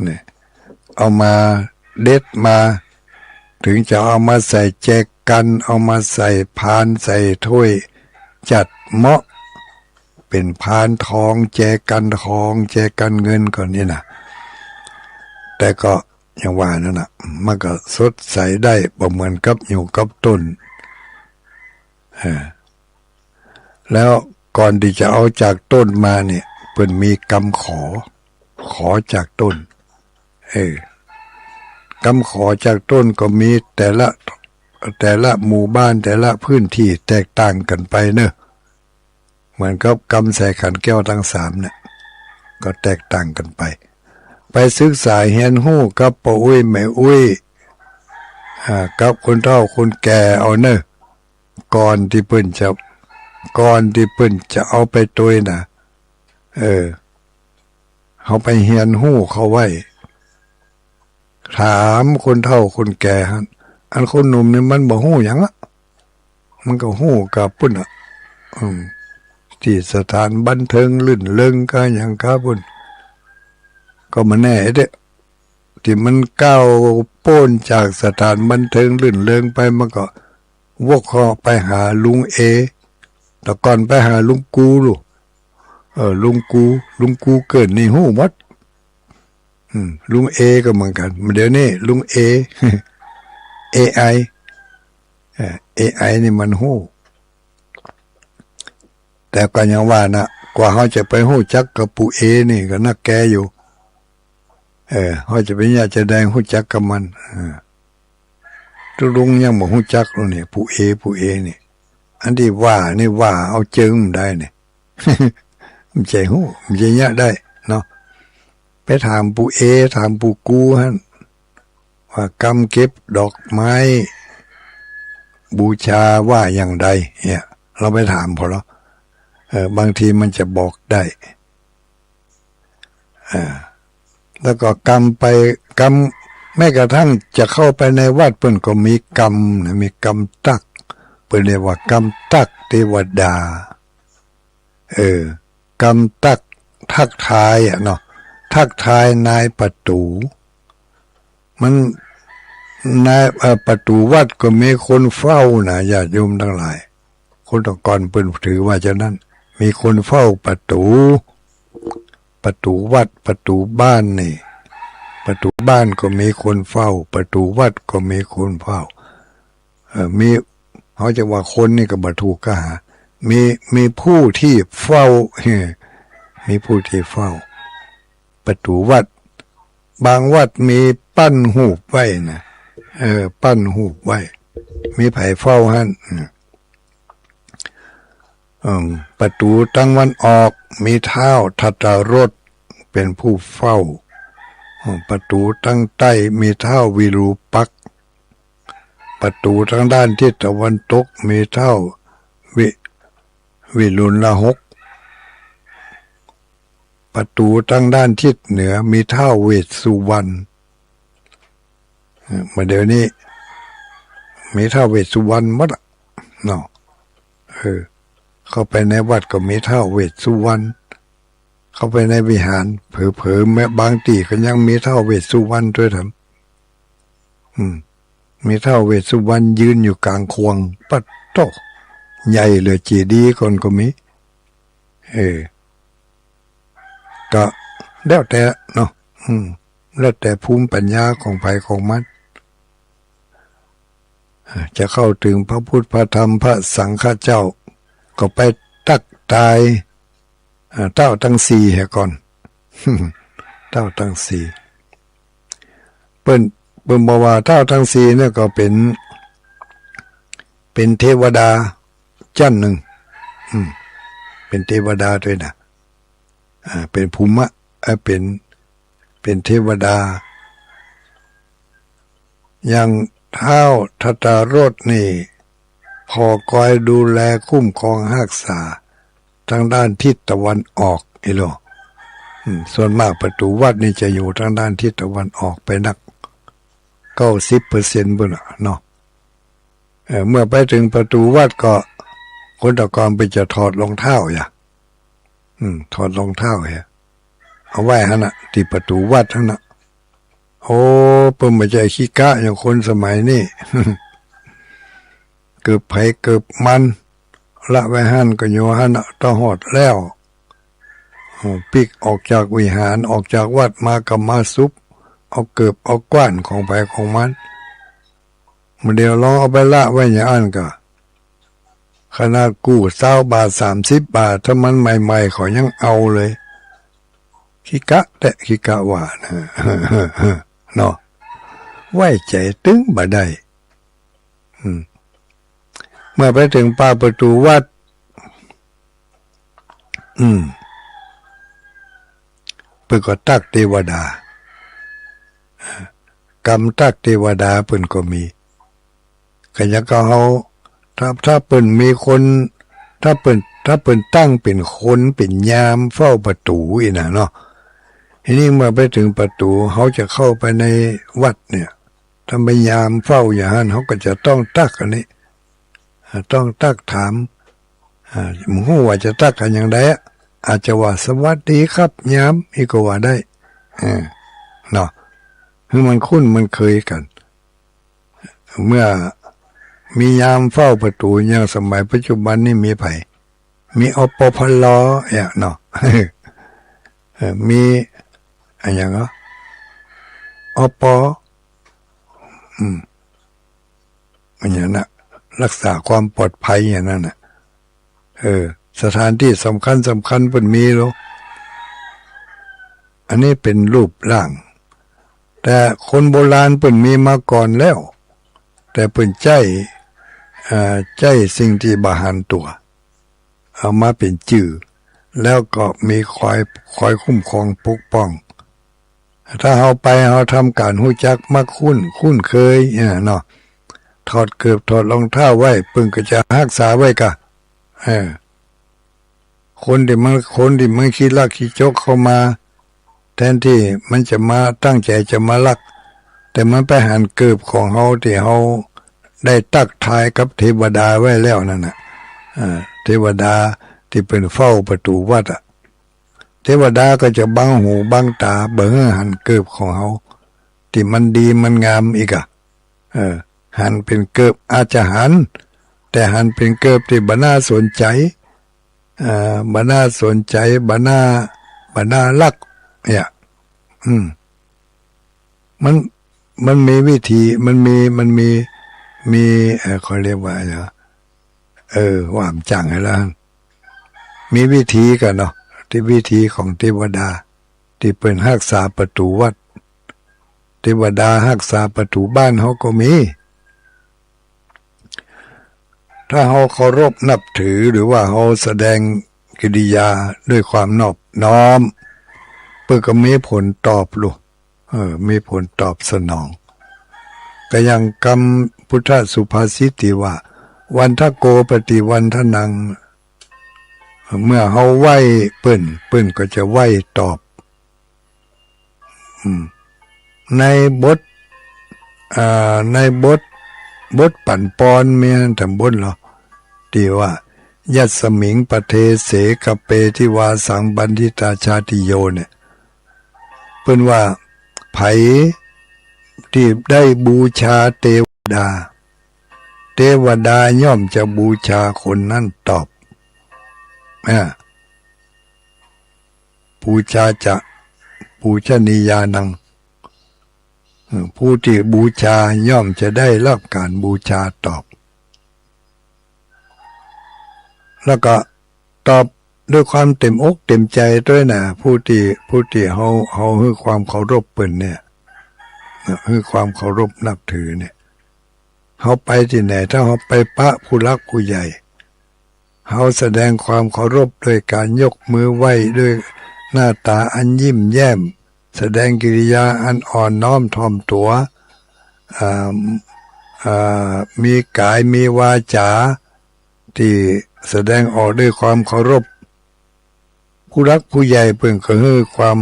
เนี่ยเอามาเด็ดมาถึงจะเอามาใส่แจกันเอามาใส่พานใส่ถ้วยจัดเหมาะเป็นพานทองแจกันทองแจกันเงินก่อนนี่นะแต่ก็อย่างว่านั่นนะมันก็สดใสได้บ่เหมือนกับอยู่กับต้นแล้วก่อนที่จะเอาจากต้นมาเนี่ยเพิ่นมีกำขอจากต้นกำขอจากต้นก็มีแต่ละหมู่บ้านแต่ละพื้นที่แตกต่างกันไปเนอะเหมือนกับกำใส่ขันแก้วทั้ง3เนี่ยก็แตกต่างกันไปศึกษาเรียนรู้กับป้าอุ้ยแม่อุ้ยกับคนเฒ่าคนแก่เอาเนอะก่อนที่เพิ่นจะเอาไปตัวยน่ะเขาไปเรียนรู้เขาไว้ถามคนเฒ่าคนแก่ฮะอันคนหนุ่มนี่มันบ่ฮู้หยังอ่ะมันก็ฮู้กับปุ่นอ่ะที่สถานบันเทิงลื่นเริงก็หยังครับปุ่นก็มาแน่เด้ที่มันก้าวโป้นจากสถานบันเทิงลื่นเริงไปมันก็วกเข้าไปหาลุงแต่ก่อนไปหาลุงกูลูกลุงกูเกิดในหูหมดลุงก็เหมือนกันเดี๋ยวนี้ลุงAI นี่มันหูแต่ก็ยังว่านะกว่าเขาจะไปหูจักกับปู่นี่ก็น่าแก่อยู่เขาจะไปอยากจะได้หูจักกับมันทุลุงยังบอกหูจักแล้วเนี่ยปู่นี่อันที่ว่านี่ว่าเอาเจิงได้เนี่ยมันใจหูมันใจยะได้เนาะไปถามปู่ถามปู่กูฮะว่ากำเก็บดอกไม้บูชาว่าอย่างใดเนี่ยเราไปถามพอแล้วบางทีมันจะบอกได้แล้วก็กำแม้กระทั่งจะเข้าไปในวัดเพิ่นก็มีกำนะมีกำตักเพิ่นเรียกว่ากำตักเทวดากำตักทักทายเนาะทักทายนายประตูมันนายประตูวัดก็มีคนเฝ้านะญาติโยมทั้งหลายคนตะก่อนเพิ่นถือว่าจะนั้นมีคนเฝ้าประตูวัดประตูบ้านนี่ประตูบ้านก็มีคนเฝ้าประตูวัดก็มีคนเฝ้ามีเขาจะว่าคนนี่ก็บ่ถูกก็หามีผู้ที่เฝ้ามีผู้ที่เฝ้าประตูวัดบางวัดมีปั้นหูปไว้นะปั้นหูปไว้มีไผเฝ้าหั่นประตูตั้งวันออกมีเท้าทัตรถเป็นผู้เฝ้าประตูตั้งใต้มีเท้าวิรูปักษ์ประตูทางด้านทิศตะวันตกมีเท้าวิรุฬหกประตูทางด้านทิศเหนือมีเท้าเวสสุวรรณมาเดี๋ยวนี้มีเท้าเวสสุวรรณหมดอ่ะเนาะเข้าไปในวัดก็มีเท้าเวสสุวรรณเข้าไปในวิหารเผลอๆแม้บางตีก็ยังมีเท้าเวสสุวรรณด้วยทำมีเท้าเวสสุวรรณยืนอยู่กลางควงปัดโตใหญ่เหลือจีดีคนก็มีก็แล้วแต่เนาะแล้วแต่ภูมิปัญญาของไผของมันจะเข้าถึงพระพุทธพระธรรมพระสังฆเจ้าก็ไปตักตายเต้าทั้งสี่เหก่อนเต้าทั้งสี่เปิ้นบอกว่าเต้าทั้งสี่เนี่ยก็เป็นเทวดาชั้นหนึ่งเป็นเทวดาด้วยนะ เป็นภูมิเป็นเทวดาอย่างเท้าทัตตารถนี่พอคอยดูแลคุ้มครองรักษาทางด้านทิศตะวันออกอีโลส่วนมากประตูวัดนี่จะอยู่ทางด้านทิศตะวันออกไปนัก90%บุญเนาะเมื่อไปถึงประตูวัดก็คนตะกอนไปจะถอดรองเท้าถอดรองเท้าเอาไว้ฮะนะที่ประตูวัดฮะนะโอ้เพิ่มมาใจขี้กะอย่างคนสมัยนี้ เกือบไผเกือบมันละไว้หันก็โยหันต้องหอดแล้วปิกออกจากวิหารออกจากวัดมากับมาซุปเอาเกือบเอาก้านของไปของมันเดี๋ยวลองเอาไปละไว้อย่างอันก็ขนาดกู้20 บาท30 บาทถ้ามันใหม่ๆเขายังเอาเลยขี้กะแต่ขี้กะว่านะเนาะไว้ใจตึงบ่ได้เมื่อไปถึงป่าประตูวัดเปิ่นก็ตักเทวดากรรมตักเทวดาเปิ่นก็มีก็ยังก็เฮาถ้าเปิ่นมีคนถ้าเปิ่นตั้งเป็นคนเป็นยามเฝ้าประตูอีน่ะเนาะทีนี้เมื่อไปถึงประตูเขาจะเข้าไปในวัดเนี่ยถ้าไม่ยามเฝ้าอย่างนั้นเขาก็จะต้องตักอันนี้ต้องตักถามมึงว่าจะตักกันอย่างไรอาจจะว่าสวัสดีครับยามอีกก็ว่าได้เนาะคือมันคุ้นมันเคยกันเมื่อมียามเฝ้าประตูอย่างสมัยปัจจุบันนี่มีไผมีอปพลเนาะมีอะไรอย่างก็อปมันอย่างนั้นรักษาความปลอดภัยอย่างนั้นน่ะสถานที่สำคัญเป็นมีหรออันนี้เป็นรูปร่างแต่คนโบราณเป็นมีมาก่อนแล้วแต่เป็นใจสิ่งที่บาหันตัวเอามาเป็นจื่อแล้วก็มีคอยคุ้มครองปกป้องถ้าเราไปเราทำการหู้จักมักคุ้นเคยเนาะถอดเกือบถอดรองเท้าไว้ปึ่งก็จะรักษาไว้กะคนที่มันคิดลักคิดจกเข้ามาแทนที่มันจะมาตั้งใจจะมาลักแต่มันไปหันเกือบของเฮาที่เฮาได้ตักทายกับเทวดาไว้แล้วนั่นน่ะเทวดาที่เป็นเฝ้าประตูวัดเทวดาก็จะบังหูบังตาเบิ่งหันเกือบของเฮาที่มันดีมันงามอีกหันเป็นเกือบอาจจะหันแต่หันเป็นเกือบที่บ่น่าสนใจบ่น่าสนใจบ่น่ารักเนี่ยมันมีวิธีมันมีเขาเรียกว่าอะไรว่ามจังให้แล้วมีวิธีกันเนาะที่วิธีของเทวดาที่เป็นรักษาประตูวัดเทวดารักษาประตูบ้านเขาก็มีถ้าเขาเคารพนับถือหรือว่าเขาแสดงกิริยาด้วยความนอบน้อมเพื่อก็มีผลตอบลูกมีผลตอบสนองก็ยังคำพุทธสุภาษิตที่ว่าวันทโกปฏิวันทนังเมื่อเขาไหว้เปิ้นก็จะไหว้ตอบในบทปั่นปอนเมียนแต่บทเหรอที่ว่ายัสมิงปเทเสกเปทิวาสังบันทิตาชาติโยเนี่ยเปิ้นว่าไผที่ได้บูชาเทวดาย่อมจะบูชาคนนั้นตอบบูชาจะบูชนียานังผู้ที่บูชาย่อมจะได้รับการบูชาตอบแล้วก็ตอบด้วยความเต็มอกเต็มใจด้วยนะผู้ที่เขาให้ความเคารพเปิ้นเนี่ยให้ความเคารพนับถือเนี่ยเขาไปที่ไหนถ้าเขาไปพระผู้รักผู้ใหญ่เขาแสดงความเคารพด้วยการยกมือไหว้ด้วย หน้าตาอันยิ้มแย้มแสดงกิริยาอันอ่อนน้อมถ่อมตัวมีกายมีวาจาที่แสดงออกด้วยความเคารพผู้รักผู้ใหญ่เพิ่งก็ให้ความ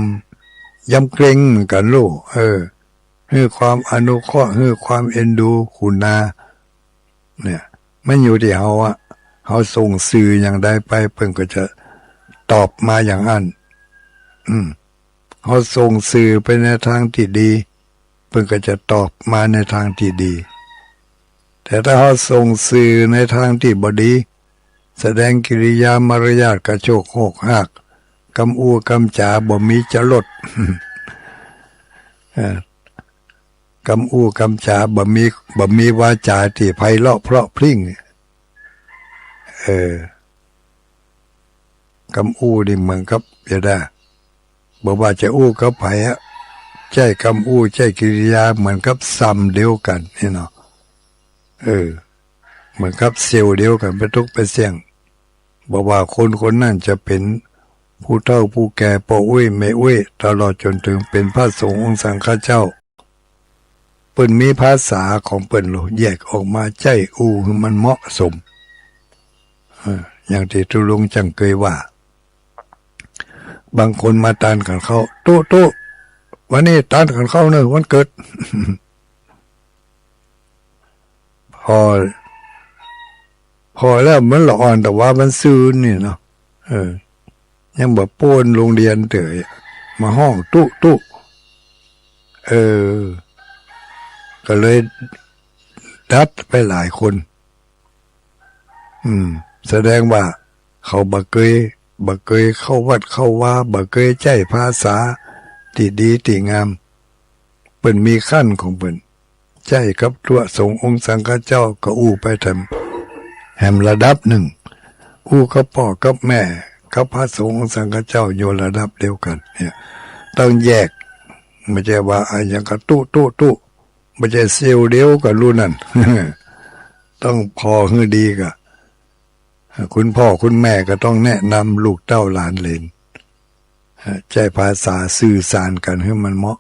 ยำเกรงกันลูกให้ความอนุเคราะห์ให้ความเอ็นดูคุณนาเนี่ยมันอยู่ที่เขาส่งสื่ออย่างใดไปเพิ่งก็จะตอบมาอย่างนั้นเขาส่งสื่อไปในทางที่ดีเพิ่งก็จะตอบมาในทางที่ดีแต่ถ้าเขาส่งสื่อในทางที่บดีแสดงกิริยามารยาทกระโชกโหกหักกำอูกำจาบ่มีจะลด กำอูกำจาบ่มีวาจาที่ไพเราะเพราะพริ้งกำอู้นี่เหมือนกับจะได้บอกว่าจะอู้กับไผใช่กำอู้ใช่กิริยาเหมือนกับซ้ำเดียวกันนี่เนาะเหมือนกับเซลล์เดียวกันไปทุกไปเสี่ยงบอกว่าคนนั่นจะเป็นผู้เฒ่าผู้แก่พ่ออุ้ยแม่อุ้ยตลอดจนถึงเป็นพระสงฆ์องค์สังฆเจ้าเปิ้นมีภาษาของเปิ้นโลแยกออกมาใจอู้ให้มันเหมาะสมอย่างที่ทุลุงจังเคยว่าบางคนมาตานกันเขาตู้วันนี้ตานกันเขาเนอะวันเกิด พอแล้วมันละอ่อนแต่ว่ามันซื่อนี่เนาะยังแบบโป้นโรงเรียนเต๋อมาห้องตู้ก็เลยดัดไปหลายคนแสดงว่าเขาบ่เคยเข้าวัดเข้าว่าบ่เคยใจภาษาที่ดีที่งามเปิ้นมีขั้นของเปิ้นใจกับตัวสงฆ์องค์สังฆเจ้าก็อู้ไปทำแหมระดับหนึ่งอู้กับพ่อกับแม่กับพระสงฆ์องค์สังฆเจ้าอยู่ระดับเดียวกันเนี่ยต้องแยกไม่ใช่ว่าอย่างกับตู้ไม่ใช่เซลล์เดียวกับรุ่นนั้น ต้องพอให้ดีกับคุณพ่อคุณแม่ก็ต้องแนะนำลูกเต้าหลานเหลนใช้ภาษาสื่อสารกันให้มันเหมาะ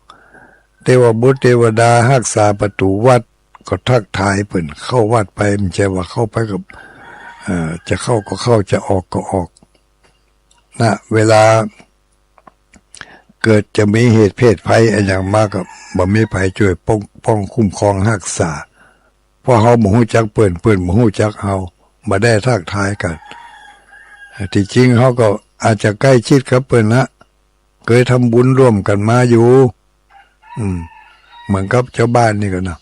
เทวบุตรเทวดารักษาประตูวัดก็ทักทายเปิ่นเข้าวัดไปไม่ใช่ว่าเข้าไปกับจะเข้าก็เข้าจะออกก็ออกนะเวลาเกิดจะมีเหตุเพศภัยอย่างมากกับบ่มีภัยช่วยป้องคุ้มครองรักษาเพราะเขาบ่ฮู้จักเปิ่นบ่ฮู้จักเฮาบ่ได้ทักทายกันที่จริงเขาก็อาจจะใกล้ชิดกับเปิ่นนะเคยทำบุญร่วมกันมาอยู่เหมือนกับเจ้าบ้านนี่ก็เนาะ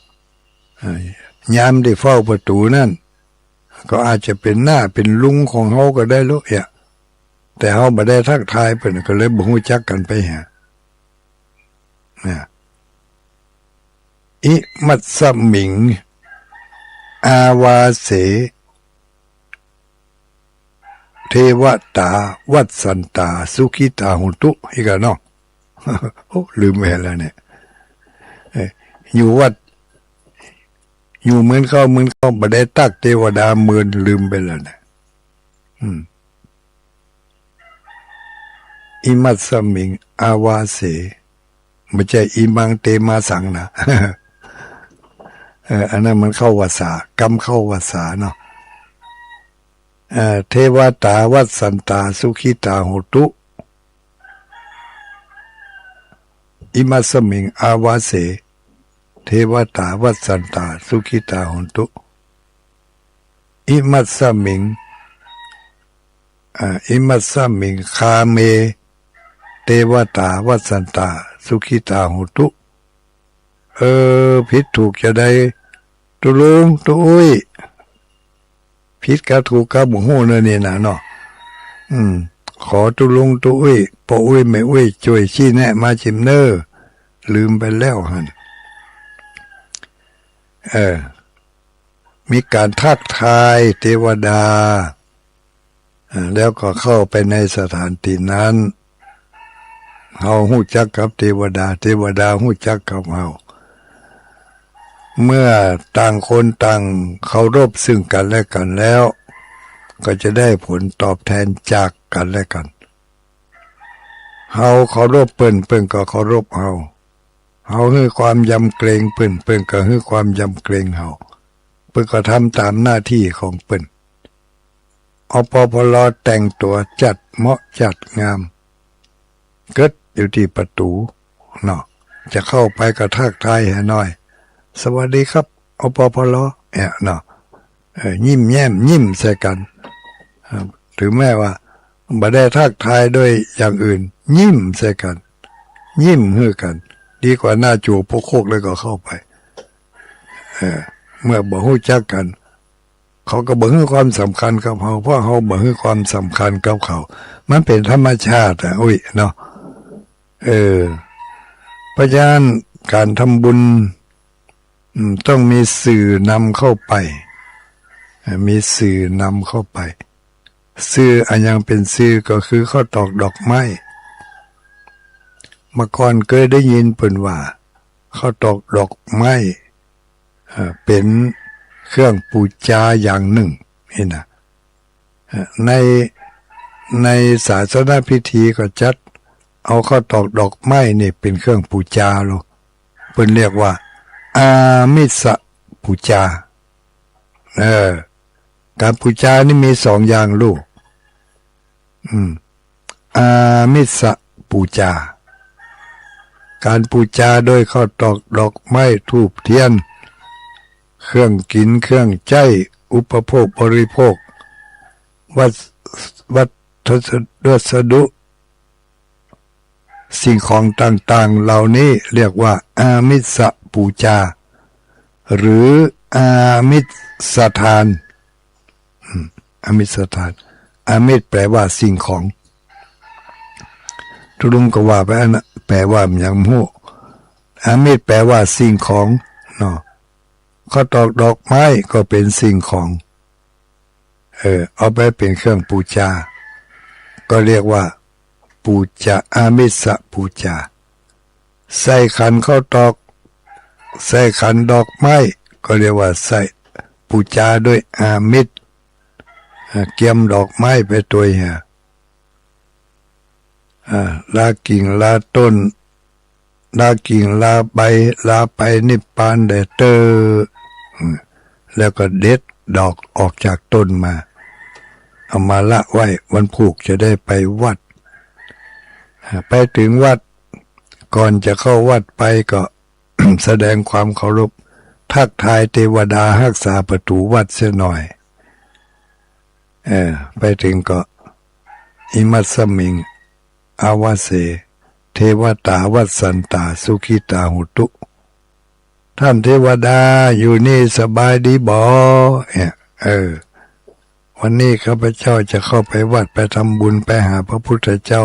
ยามได้เฝ้าประตูนั่นก็อาจจะเป็นหน้าเป็นลุงของเขาก็ได้ลูกแต่เขาบ่ได้ทักทายเปิ่นก็เลยบ่ฮู้จักกันไปหาอิมัตสมิงอาวาเสเทวตาวัดสันตาสุขิตาหุตุอีกเนาะ ลืมไปแล้วเนี่ยอยู่วัดอยู่เหมือนเขาบ่ได้ตักเทวดาเหมือนลืมไปแล้วเนี่ยอิมัตสมิงอาวาเสไม่ใช่อิมังเตมาสังนะ อันนั้นมันเข้าวาสากรรมเข้าวาสาเนาะเทวตาวัดสันตาสุขิตาโหตุอิมัสสมิงอาวาเสเทวตาวัดสันตาสุขิตาโหตุอิมัสสมิงคาเมเทวตาวัดสันตาสุขิตาโหตุผิดถูกจะได้ตุลุงตุอุ้ยผิดกับถูกกับบ่ฮู้เนี่ยนะเนาะขอตุลุงตุอุ้ยพ่ออุ้ยแม่อุ้ยช่วยชี้แนะมาชิมเนอลืมไปแล้วหั่นมีการทักทายเทวดาแล้วก็เข้าไปในสถานที่นั้นเฮาฮู้จักกับเทวดาฮู้จักกับเฮาเมื่อต่างคนต่างเคารพซึ่งกันและกันแล้วก็จะได้ผลตอบแทนจากกันและกัน เฮาเคารพเปิ้นเปิ้นก็เคารพเฮาให้ความยำเกรงเปิ้นเปิ้นก็ให้ความยำเกรงเฮาเปิ้นก็ทำตามหน้าที่ของเปิ้นอปพลแต่งตัวจัดเหมาะจัดงามเกิดอยู่ที่ประตูเนาะจะเข้าไปกระทักทายให้หน่อยสวัสดีครับอปพลเนาะยิ้มแย้มยิ้มใส่กันถึงแม้ว่าบ่ได้ทักทายด้วยอย่างอื่นยิ้มใส่กันยิ้มให้กันดีกว่าหน้าจูบพวกโคกเลยก็เข้าไปเมื่อบ่ฮู้จักกันเขาก็บ่ให้ความสำคัญกับเขาเพราะเขาบ่ให้ความสำคัญกับเขามันเป็นธรรมชาติอุ้ยเนาะเพราะฉะนั้นการทำบุญต้องมีสื่อนำเข้าไปมีสื่อนำเข้าไปสื่ออันยังเป็นสื่อก็คือข้าวตอกดอกไม้เมื่อก่อนเคยได้ยินเพิ่นว่าข้าวตอกดอกไม้เป็นเครื่องบูชาอย่างหนึ่งนี่นะในศาสนพิธีก็จัดเอาข้าวตอกดอกไม้นี่เป็นเครื่องบูชาโลเพิ่นเรียกว่าอามิสบูชาการบูชานี่มีสองอย่างลูกอามิสบูชาการบูชาโดยข้าวตอกดอกไม้ธูปเทียนเครื่องกินเครื่องใจอุปโภคบริโภควัสดุสิ่งของต่างๆเหล่านี้เรียกว่าอามิสบูชาหรืออามิสทานอามิสทานอามิสแปลว่าสิ่งของทุลุงก็ว่าไปนะแปลว่าอย่างโหอามิสแปลว่าสิ่งของเนาะข้าวตอกดอกไม้ก็เป็นสิ่งของเอาไปเป็นเครื่องบูชาก็เรียกว่าบูชาอามิสบูชาใส่ขันข้าวตอกใส่ขันดอกไม้ก็เรียกว่าใส่บูชาด้วยอามิสเกี่ยมดอกไม้ไปตัวลากิ่งลาต้นลากิ่งลาใบลาไปนิพพานได้เตอแล้วก็เด็ดดอกออกจากต้นมาเอามาละไว้วันผูกจะได้ไปวัดไปถึงวัดก่อนจะเข้าวัดไปก็ แสดงความเคารพทักทายเทวดารักษาประตูวัดเสียหน่อยไปถึงก็อิมัสสมิงอาวาเสเทวตาวัสสันตาสุขิตาหุตุท่านเทวดาอยู่นี่สบายดีบ่วันนี้ข้าพเจ้าจะเข้าไปวัดไปทำบุญไปหาพระพุทธเจ้า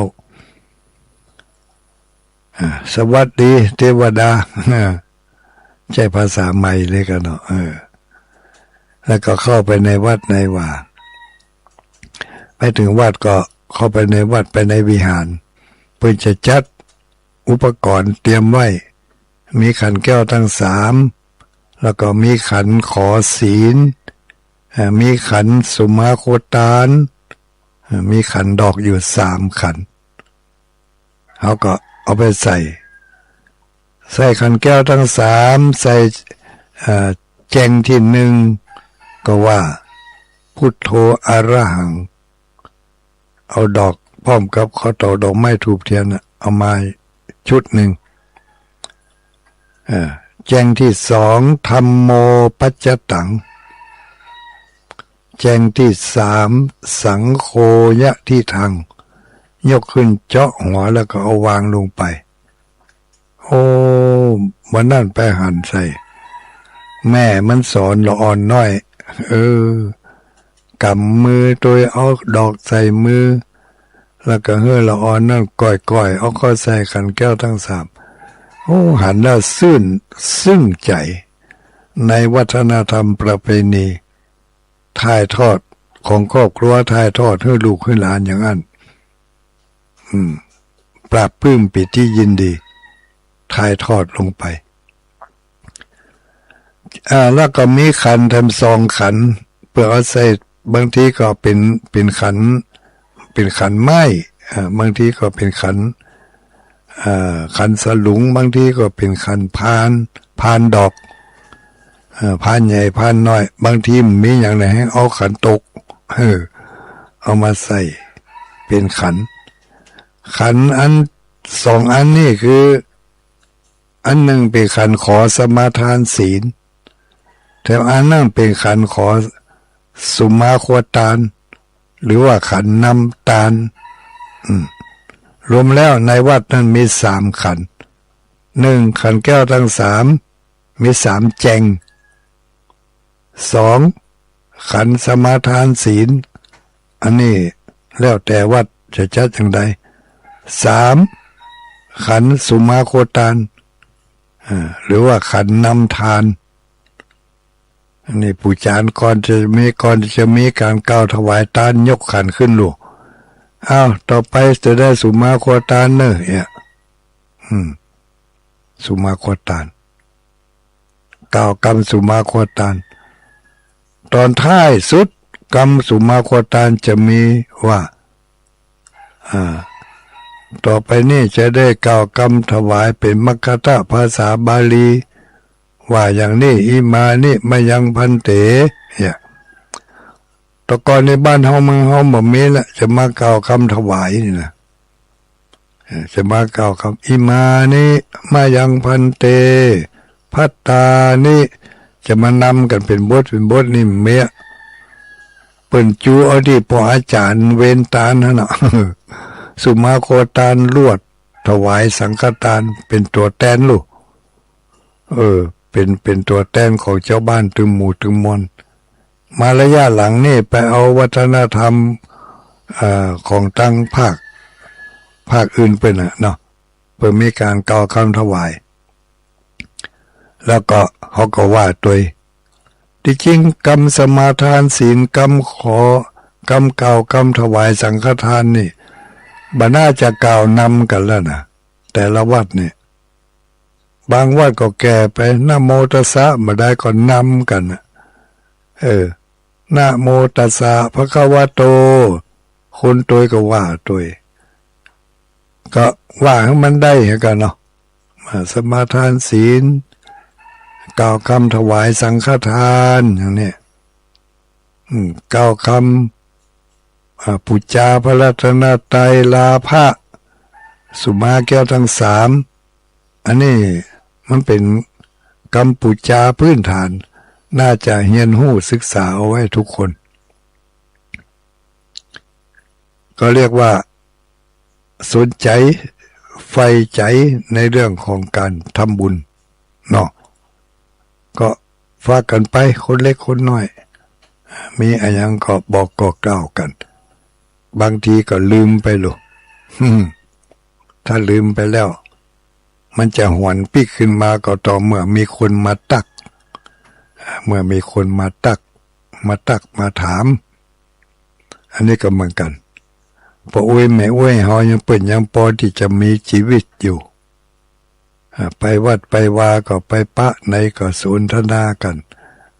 สวัสดีเทวดาใช้ภาษาใหม่เลยกันเนาะแล้วก็เข้าไปในวัดในว่าไปถึงวัดก็เข้าไปในวัดไปในวิหารเพื่อจะจัดอุปกรณ์เตรียมไว้มีขันแก้วทั้งสามแล้วก็มีขันขอศีลมีขันสุมาโคตานมีขันดอกอยู่3ขันเขาก็เอาไปใส่ขันแก้วทั้ง3ใส่แจงที่1ก็ว่าพุทโธอะระหังเอาดอกพร้อมกับข้าวตอกดอกไม้ธูปเทียนเอามาชุดหนึ่งแจงที่2ธัมโมปัจจตังแจงที่3สังโฆยะที่ทังยกขึ้นเจาะหัวแล้วก็เอาวางลงไปวันนั้นไปหันใส่แม่มันสอนละอ่อนน้อยกำมือโดยเอาดอกใส่มือแล้วก็เฮือละอ่อนนั่นก่อยเอาเข้าใส่ขันแก้วทั้ง3หันแล้วซึ้งใจในวัฒนธรรมประเพณีถ่ายทอดของครอบครัวถ่ายทอดให้ลูกให้หลานอย่างนั้นปราบปลื้มปิติยินดีถ่ายทอดลงไปแล้วก็มีขันทำ2ขันเพื่อเอาใส่บางทีก็เป็นขันไม้บางทีก็เป็นขัน ขันสลุงบางทีก็เป็นขันพานดอกพานใหญ่พานน้อยบางทีมีอย่างไหนให้เอาขันตกเอามาใส่เป็นขันอันสองอันนี่คืออันหนึ่งเป็นขันขอสมาทานศีลแต่อันนั่งเป็นขันขอสุมาโคตานหรือว่าขันนำตาลรวมแล้วในวัดนั้นมี3 ขัน1ขันแก้วทั้ง3มี3แจง2ขันสมาทานศีลอันนี้แล้วแต่วัดจะจัดอย่างใด3ขันสุมาโคตานหรือว่าขันนำทานอันนี้ปู่จารย์ก่อนจะมีการกล่าวถวายทานยกขันขึ้นลูกต่อไปจะได้สุมาโคตานเนอะสุมาโคตานกล่าวกรรมสุมาโคตานตอนท้ายสุดกรรมสุมาโคตานจะมีว่าต่อไปนี้จะได้กล่าวกรรมถวายเป็นมัคคตภาษาบาลีว่าอย่างนี้อิมานิมายังพันเตตะกอนในบ้านเฮาเมืองเฮาบ่มีละจะมากล่าวคำถวายนี่นะจะมากล่าวคำอิมานิมายังพันเตพัตตานิจะมานำกันเป็นบทนี่เมียเปิ้นจูเอาดิพออาจารย์เวนตานนั่นน่ะสุมาโคตานลวดถวายสังฆทานเป็นตัวแทนลูกเป็นตัวแทนของเจ้าบ้านตึงหมู่ตึงมวลมาระยะหลังนี่ไปเอาวัฒนธรรมของตั้งภาคอื่นเป็นเนาะเพื่อมีการกล่าวคำถวายแล้วก็เขาก็ว่าตัวที่จริงกรรมสมาทานศีลกรรมขอกรรมเก่ากรรมถวายสังฆทานนี่บ่น่าจะกล่าวนำกันแล้วนะแต่ละวัดนี่บางวัดก็แก่ไปนะโมตัสสะมาได้ก็นำกันนะโมตัสสะภะคะวะโตคนตัวก็ว่าตัวก็ว่าให้มันได้เหมือนกันเนาะสมาทานศีลกล่าวคำถวายสังฆทานอย่างนี้กล่าวคำปุจจาพระรัตนตรัยลาภะสุมาแก้วทั้ง3อันนี้มันเป็นคำปุจจาพื้นฐานน่าจะเรียนรู้ศึกษาเอาไว้ทุกคนก็เรียกว่าสนใจใฝ่ใจในเรื่องของการทำบุญเนาะก็ฝากกันไปคนเล็กคนน้อยมีอะไรยังก็บอกก็กล่าวกันบางทีก็ลืมไปหรอกถ้าลืมไปแล้วมันจะหวนปีกขึ้นมาก็ต่อเมื่อมีคนมาตักมาถามอันนี้ก็เหมือนกันพอแม่เฮายังเปิดยังพอที่จะมีชีวิตอยู่ไปวัดไปวาก็ไปปะในก็สนทนากัน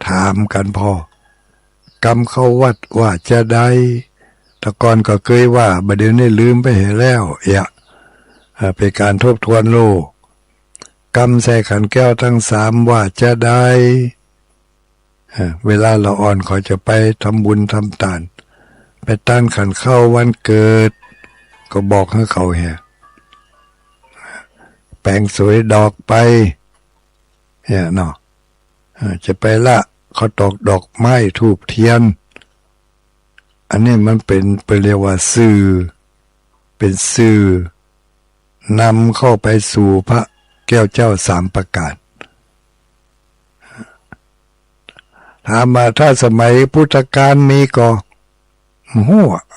ถามกันพอกรรมเข้าวัดว่าจะได้แต่ก่อนก็เคยว่าบัดเดี๋ยวนี้ลืมไปเห็นแล้วเป็นการทบทวนโลกกรรมใส่ขันแก้วทั้ง3ว่าจะได้เวลาเราอ่อนเขาจะไปทำบุญทำทานไปตั้งขันเข้าวันเกิดก็บอกให้เขาแปลงสวยดอกไปเนาะจะไปละเขาตอกดอกไม้ธูปเทียนอันนี้มันเป็นเรียกว่าสื่อเป็นสื่อนำเข้าไปสู่พระแก้วเจ้า3ประการถามมาถ้าสมัยพุทธกาลมีก็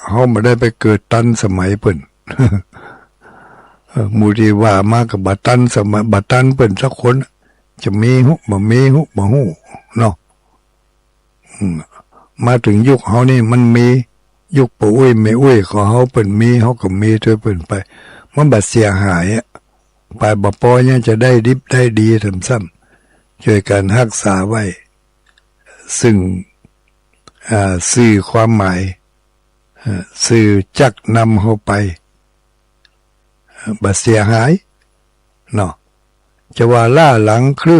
เขาไม่ได้ไปเกิดตันสมัยเปิ่นมูดีว่ามากับบัตันสมัยบัตันเปิ่นสักคนจะมีบ่มีบ่ฮู้เนาะมาถึงยุคเขานี่มันมียุคปู่อุ้ยแม่อุ้ยของเขาเปิ่นมีเขาก็มีด้วยเปิ่นไปมันบัดเสียหายไปบ่พอยังจะได้ดิบได้ดีทำซ้ำช่วยกันรักษาไว้ซึ่งสื่อความหมายสื่อจักนำเข้าไป บ่เสียหายเนาะจะว่าล่าหลังครึ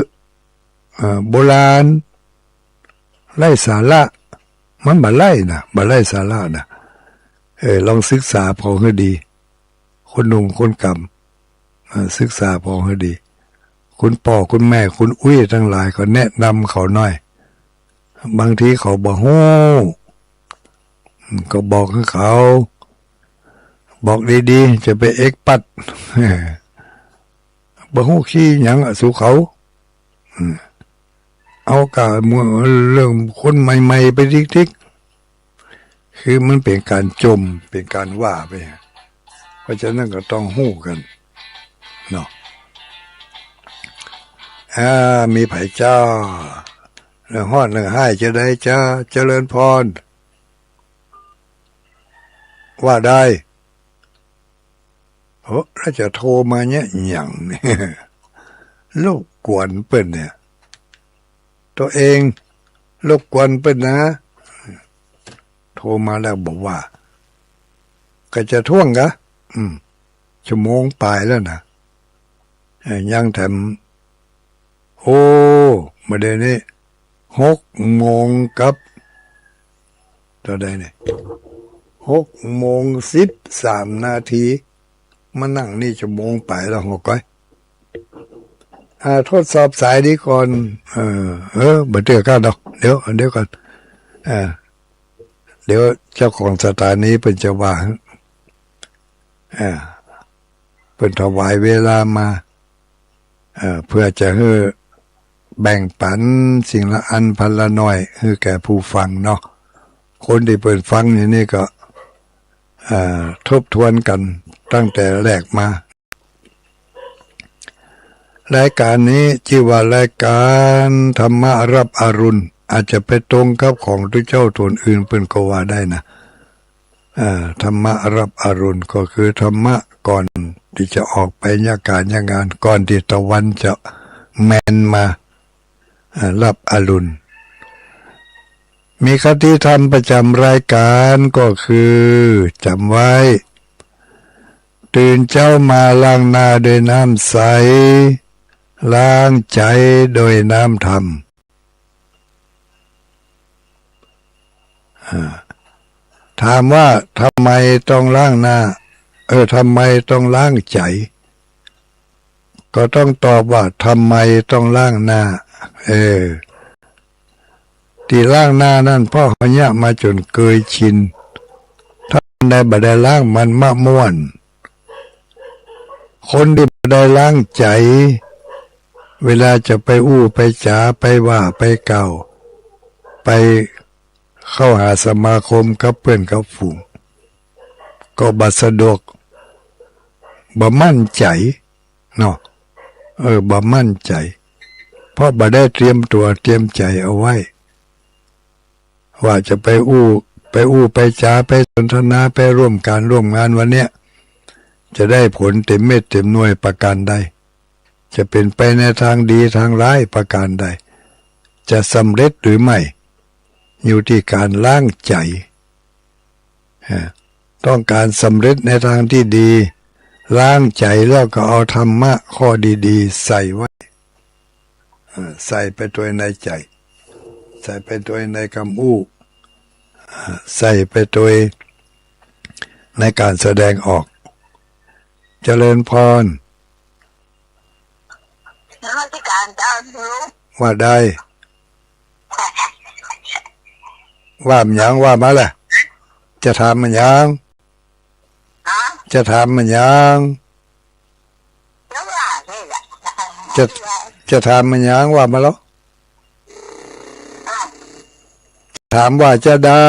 โบราณไร้สาระมันบ่ไร้นะบ่ไร้สาระนะลองศึกษาพอให้ดีคนหนุ่มคนกำศึกษาพอให้ดีคุณพ่อคุณแม่คุณอุ้ยทั้งหลายก็แนะนำเขาหน่อยบางทีเขาบ่ฮู้ก็บอกให้เขาบอกดีๆจะไปเอ็กปัดบ่ฮู้ขี้หยังสู่เขาเอากะเรื่องคนใหม่ๆไปทิกๆคือมันเป็นการจมเป็นการว่าไปเพราะฉะนั้นก็ต้องฮู้กันเนาะมีไผจ้าเรื่องฮอดเรื่องให้จะได้จ้าเจริญพรว่าได้แล้วจะโทรมาเนี่ยอย่างเนี่ยลูกกวนเปิ้นเนี่ยตัวเองลูกกวนเปิ้นนะโทรมาแล้วบอกว่าก็จะท่วงกะชั่วโมงปลายแล้วนะยังแถมโอ้มาเดี๋ยวนี้6 โมงกับตอนใดเนี่ย6:13 นาทีมานั่งนี่ชั่วโมงไปแล้วหัวก้อยทดสอบสายดีก่อนบ่เจอกันดอกเดี๋ยวก่อนเดี๋ยวเจ้าของสถานีเป็นจะว่าเป็นถวายเวลามาเพื่อจะให้แบ่งปันสิ่งละอันพันละหน่อยให้แก่ผู้ฟังเนาะคนที่เปิดฟังอย่างนี้ก็ทบทวนกันตั้งแต่แรกมารายการนี้ชื่อว่ารายการธรรมะรับอรุณอาจจะไปตรงกับของทุกเจ้าตนอื่นเพิ่นก็ว่าได้นะธรรมะรับอรุณก็คือธรรมะก่อนที่จะออกไปยาการยางานก่อนที่ตะวันจะแมนมารับอรุณมีคติธรรมประจำรายการก็คือจำไว้ตื่นเจ้ามาล้างหน้าด้วยน้ำใสล้างใจโดยน้ำธรรมถามว่าทำไมต้องล้างหน้าทำไมต้องล้างใจก็ต้องตอบว่าทำไมต้องล้างหน้าที่ล้างหน้านั่นพ่อเขาเนี่ยมาจนเกยชินถ้าได้บ่ได้ล้างมันมะม่วนคนที่บ่ได้ล้างใจเวลาจะไปอู้ไปจ๋าไปว่าไปเก่าไปเข้าหาสมาคมกับเพื่อนกับฝูงก็บ่สะดวกบ่มั่นใจเนาะบ่มั่นใจเพราะบ่ได้เตรียมตัวเตรียมใจเอาไว้ว่าจะไปอู้ไปจ๋าไปสนทนาไปร่วมการร่วมงานวันเนี้ยจะได้ผลเต็มเม็ดเต็มหน่วยประการใดจะเป็นไปในทางดีทางร้ายประการใดจะสำเร็จหรือไม่อยู่ที่การล้างใจต้องการสำเร็จในทางที่ดีล้างใจแล้วก็เอาธรรมะข้อดีๆใส่ไว้ใส่ไปตัวในใจใส่ไปตัวในคำอู้ใส่ไปตัวในการแสดงออกเจริญพรว่าได้ว่ามันยังว่ามาแหละจะทำมันยังจะทำมันยังจะทำมันยังว่ามาแล้วถามว่าจะได้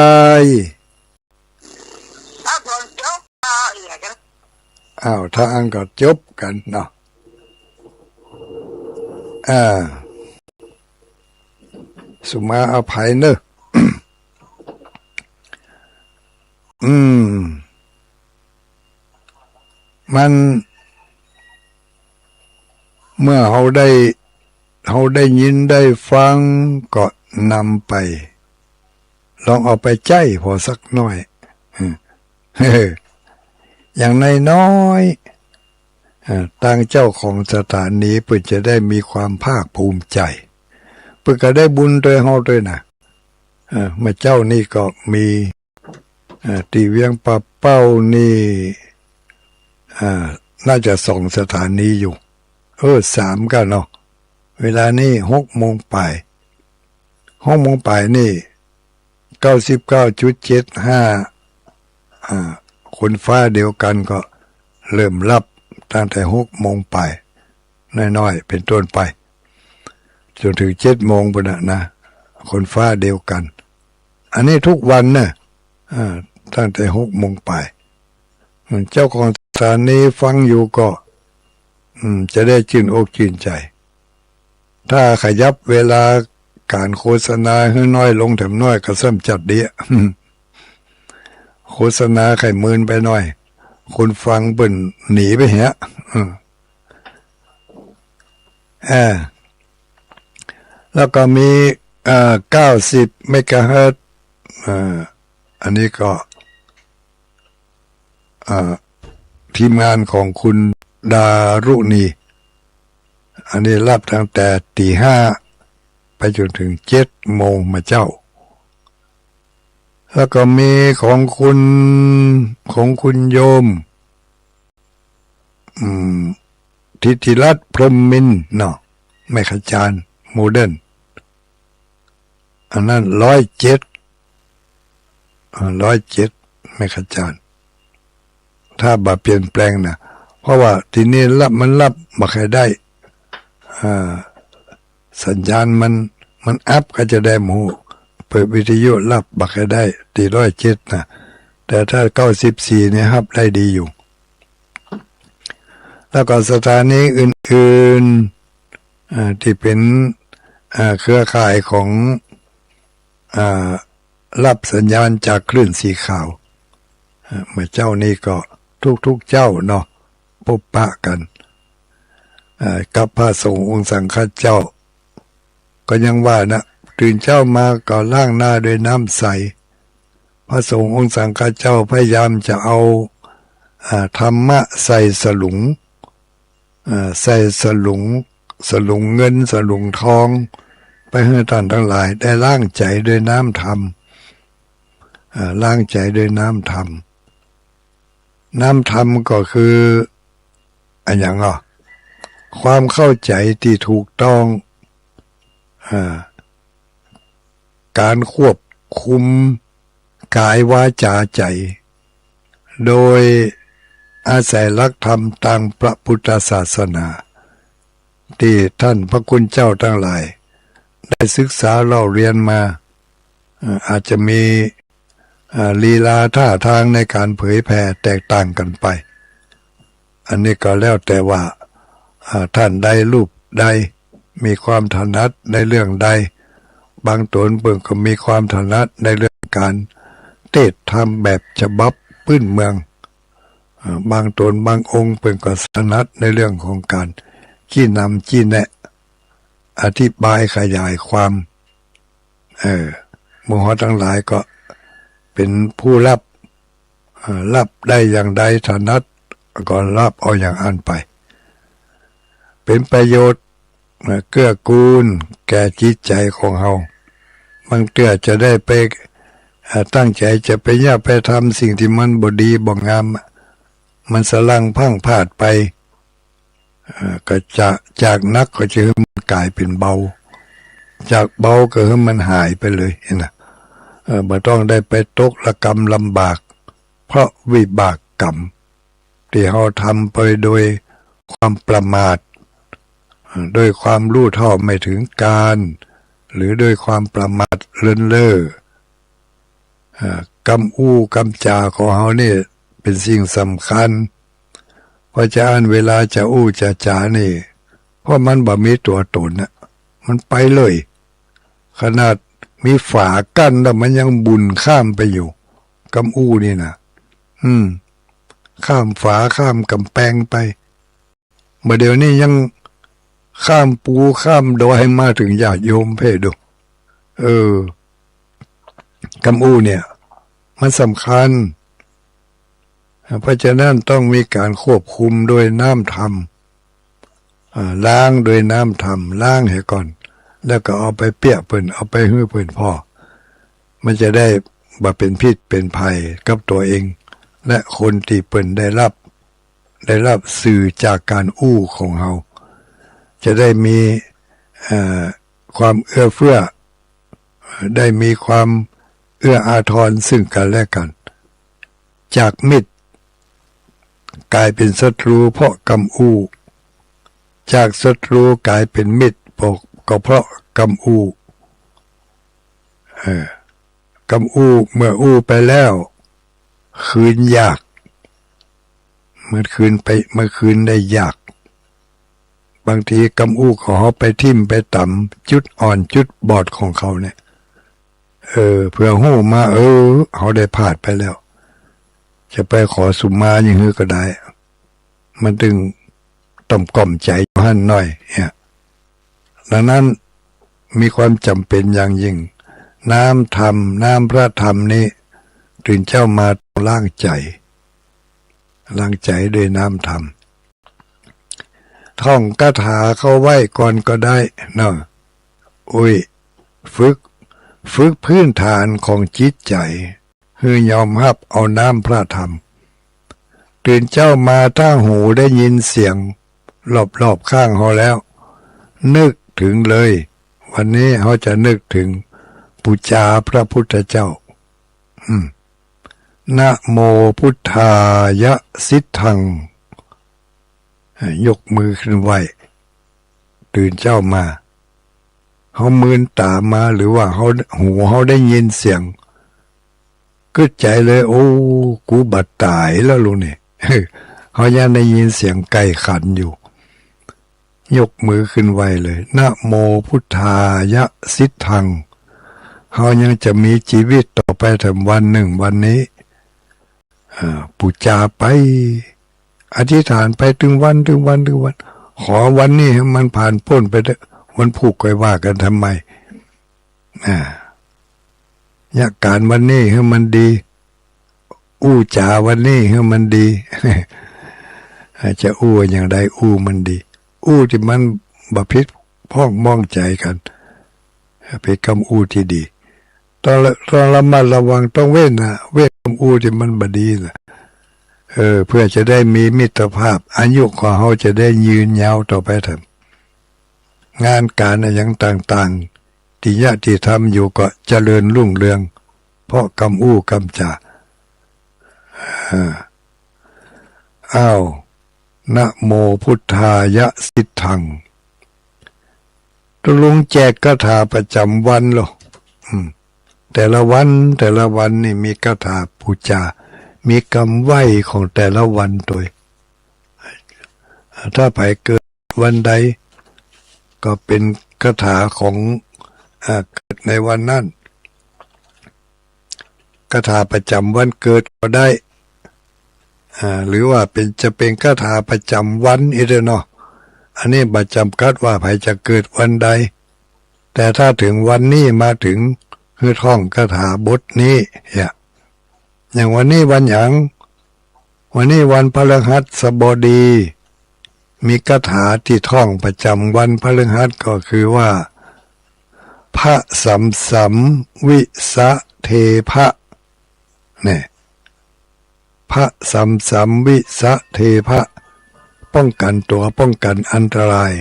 ถ้าอังก็จบกันเนาะสุมาอภัยเนอะ มันเมื่อเขาได้ยินได้ฟังก็นำไปลองเอาไปใจพอสักหน่อยอย่างน้อย ตั้งเจ้าของสถานนี้เพื่อจะได้มีความภาคภูมิใจเพื่อก็ได้บุญด้วยเฮาด้วยนะมาเจ้านี่ก็มีตีเวียงปะเป้านี่น่าจะ2 สถานีอยู่3กันเนาะเวลานี้6:00ปลาย6:00ปลายนี่ 99.75คนฟ้าเดียวกันก็เริ่มรับตั้งแต่6:00ปลายน้อยๆเป็นต้นไปจนถึง7:00พุ่นนะคนฟ้าเดียวกันอันนี้ทุกวันนะตั้งแต่6:00ปลายเจ้าของสถานีฟังอยู่ก็จะได้ชื่นอกชื่นใจถ้าขยับเวลาการโฆษณาให้น้อยลงแถมน้อยก็ซ้ำจัดเดียโฆษณาไข่มืนไปหน่อยคนฟังเบิ่นหนีไปเหี้ยแล้วก็มี90 เมกะเฮิรตซ์อันนี้ก็ทีมงานของคุณดารุณีอันนี้รับตั้งแต่ตี 5ไปจนถึง7:00มาเจ้าแล้วก็มีของคุณโยมทิติรัตน์พรหมมินทร์เนาะแม่ขจารย์โมเดิร์นอันนั้น107แม่ขจารย์ถ้าบ่เปลี่ยนแปลงนะเพราะว่าทีนี้มันรับบ่ค่อยได้สัญญาณมันอัพก็จะได้หมู่เปิดวิทยุรับบ่ค่อยได้ตี107นะแต่ถ้า94เนี่ยรับได้ดีอยู่แล้วก็สถานีอื่นๆที่เป็นเครือข่ายของรับสัญญาณจากคลื่นสีขาวเมื่อเจ้านี้ก็ทุกเจ้าเนาะพบปะกันกับพระสงฆ์องค์สังฆเจ้าก็ยังว่านะตื่นเจ้ามาก็ล้างหน้าด้วยน้ำใสพระสงฆ์องค์สังฆเจ้าพยายามจะเอาธรรมะใส่สลุงสลุงเงินสลุงทองไปให้ท่านทั้งหลายได้ล้างใจด้วยน้ำธรรมล้างใจด้วยน้ำธรรมก็คืออันอย่างความเข้าใจที่ถูกต้องการควบคุมกายวาจาใจโดยอาศัยหลักธรรมทางพระพุทธศาสนาที่ท่านพระคุณเจ้าทั้งหลายได้ศึกษาเล่าเรียนมาอาจจะมีลีลาท่าทางในการเผยแผ่แตกต่างกันไปอันนี้ก็แล้วแต่ว่าท่านใดรูปใดมีความถนัดในเรื่องใดบางตนเปิ่งก็มีความถนัดในเรื่องการเทศธรรมแบบฉบับพื้นเมืองบางตนบางองค์เปิ่งก็ถนัดในเรื่องของการชี้นำชี้แนะอธิบายขยายความหมู่เฮาทั้งหลายก็เป็นผู้รับได้อย่างใดถนัดก็รับเอาอย่างอันไปเป็นประโยชน์เกื้อกูลแก่จิตใจของเฮาบางเตื้อจะได้ไปตั้งใจจะไปย่าไปทำสิ่งที่มันบ่ดีบ่งามมันสลังพังพลาดไปก็จากนักก็จะให้มันกลายเป็นเบาจากเบาก็ให้มันหายไปเลยนะบ่ต้องได้ไปตกละกรรมลำบากเพราะวิบากกรรมที่เฮาทำไปโดยความประมาทโดยความรู้เท่าไม่ถึงการหรือโดยความประมาทเลินเล่อกำอู้กำจาของเฮานี่เป็นสิ่งสำคัญเพราะจะอ่านเวลาจะอู้จะจานี่เพราะมันบ่มีตัวตนน่ะมันไปเลยขนาดมีฝากั้นแล้วมันยังบุญข้ามไปอยู่กำอู้นี่นะข้ามฝาข้ามกำแพงไปเมื่อเดี๋ยวนี้ยังข้ามปูข้ามดอยมาถึงญาติโยมเพ่ดูกำอู้เนี่ยมันสำคัญ เพราะฉะนั้นต้องมีการควบคุมโดยน้ำธรรมล้างโดยน้ำธรรมล้างให้ก่อนแล้วก็เอาไปเปียกเปิ่นเอาไปหื้อเปิ่นพ่อมันจะได้บ่เป็นพิษเป็นภัยกับตัวเองและคนที่เปิ่นได้รับสื่อจากการอู้ของเราจะได้มีความเอื้อเฟื้อได้มีความเอื้ออาทรซึ่งกันและกันจากมิตรกลายเป็นศัตรูเพราะกรรมอู้จากศัตรูกลายเป็นมิตรก็เพราะกรรมอู้กรรมอู้เมื่ออู้ไปแล้วคืนยากเมื่อคืนได้ยากบางทีกรรมอู้ขอไปทิ่มไปต่ำจุดอ่อนจุดบอดของเขาเนี่ยเพื่อหู้มาเขาได้พลาดไปแล้วจะไปขอสุมาอย่างนี้ก็ได้มันถึงต่ำกล่อมใจท่านหน่อยเนี่ยดังนั้นมีความจำเป็นอย่างยิ่งน้ำธรรมน้ำพระธรรมนี้ตื่นเจ้ามาล้างใจด้วยน้ำธรรมท่องคาถาเข้าไว้ก่อนก็ได้เนาะฝึกพื้นฐานของจิตใจคือยอมรับเอาน้ำพระธรรมตื่นเจ้ามาถ้าหูได้ยินเสียงรอบข้างเขาแล้วนึกถึงเลยวันนี้เขาจะนึกถึงบูชาพระพุทธเจ้านะโมพุทธายะสิทธังยกมือขึ้นไหวตื่นเจ้ามาเขามืนตามาหรือว่าหูเขาได้ยินเสียงก็ใจเลยโอ้กูบัดตายแล้วลุงนี่เขายังได้ยินเสียงไก่ขันอยู่ยกมือขึ้นไหวเลยนะโมพุทธายะสิทธังเขายังจะมีชีวิตต่อไปถึงวันหนึ่งวันนี้ปูจาไปอธิษฐานไปถึงวันขอวันนี้ให้มันผ่านพ้นไปเถอะวันผูกไว้ว่ากันทำไมอยากการวันนี้ให้มันดีอู้จาวันนี้ให้มันดีจะอู้อย่างใดอู้มันดีอู้ที่มันบพิษพ้องมองใจกันเป็นคำอู้ที่ดีต้องระมัดระวังต้องเว้นคำอู้ที่มันบดีนะเพื่อจะได้มีมิตรภาพอายุของเขาจะได้ยืนยาวต่อไปเถอะงานการอย่างต่างๆที่ญาติทำอยู่ก็เจริญรุ่งเรืองเพราะคำอู้คำจานะโมพุทธายะสิทธังตกลงแจกคาถาประจำวันหรอแต่ละวันนี่มีคาถาบูชามีคำไหว้ของแต่ละวันโดยถ้าไปเกิดวันใดก็เป็นคาถาของเกิดในวันนั้นคาถาประจำวันเกิดก็ได้หรือว่าจะเป็นคาถาประจำวันอีกเนาะอันนี้ประจำกัดว่าใครจะเกิดวันใดแต่ถ้าถึงวันนี้มาถึงคือท่องคาถาบทนี้อย่างวันนี้วันหยังวันนี้วันพฤหัสบดีมีคาถาที่ท่องประจำวันพฤหัสก็คือว่าพระสัมวิสะเทพะเนี่ยพระสัมวิสะเทพะป้องกันตัวป้องกันอันตราย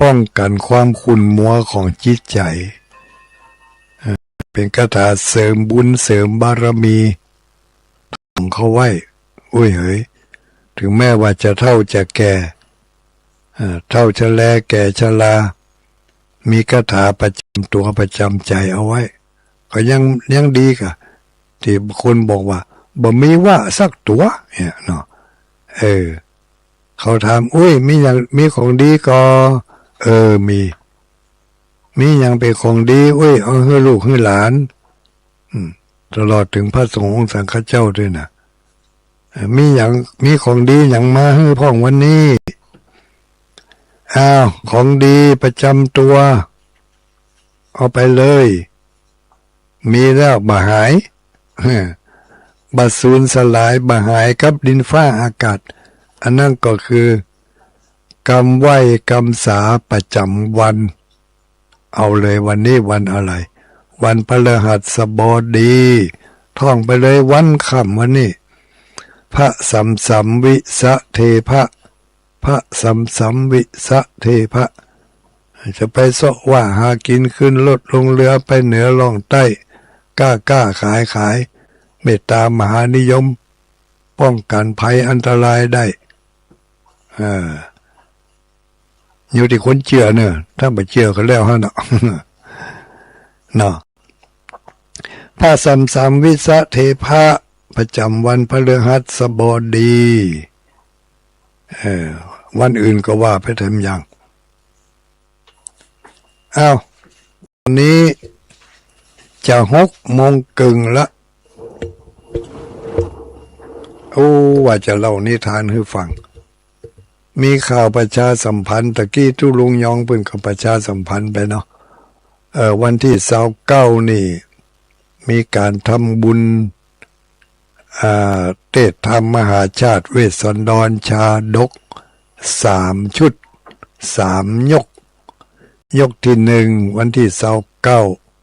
ป้องกันความขุ่นมัวของจิตใจเป็นคาถาเสริมบุญเสริมบารมีท่องเขาไว้ถึงแม้ว่าจะเฒ่าจะแก่เฒ่าชราแก่ชรามีคาถาประจำตัวประจำใจเอาไว้ก็ยังดีกะที่คนบอกว่าบ่มีว่าสักตัวเนี่ยเนาะเขาถามมีของดีก็มีอย่างเป็นของดีเอาให้ลูกให้หลานตลอดถึงพระสงฆ์องค์สังฆเจ้าด้วยนะมีของดีอย่างมาให้พ่องวันนี้ของดีประจำตัวเอาไปเลยมีแล้วบ่หาย บาสูญสลายบาหายกับดินฟ้าอากาศอันนั้นก็คือกรรมไหวกรรมสาประจำวันเอาเลยวันนี้วันอะไรวันพฤหัสบดีท่องไปเลยวันค่ำวันนี้พระสัมสัมวิสะเทพะพระสัมสัมวิสะเทพะจะไปเสาะว่าหากินขึ้นรถลงเรือไปเหนือล่องใต้กล้าขายเมตตามหานิยมป้องกันภัยอันตรายได้อยู่ที่คนเชื่อเนี่ยถ้าไม่เชื่อก็แล้วฮะเนาะเนาะพระสัมสัมวิสะเทพะประจำวันพฤหัสบดีวันอื่นก็ว่าไปทำอย่างอ้าววันนี้จะ6:30ละว่าจะเล่านิทานให้ฟังมีข่าวประชาสัมพันธ์ตะกี้ทุลุงยองเพิ่นก็ประชาสัมพันธ์ไปเนาะวันที่29นี่มีการทำบุญเทศธรรมมหาชาติเวสสันดรชาดก3 ชุด3 ยกที่1วันที่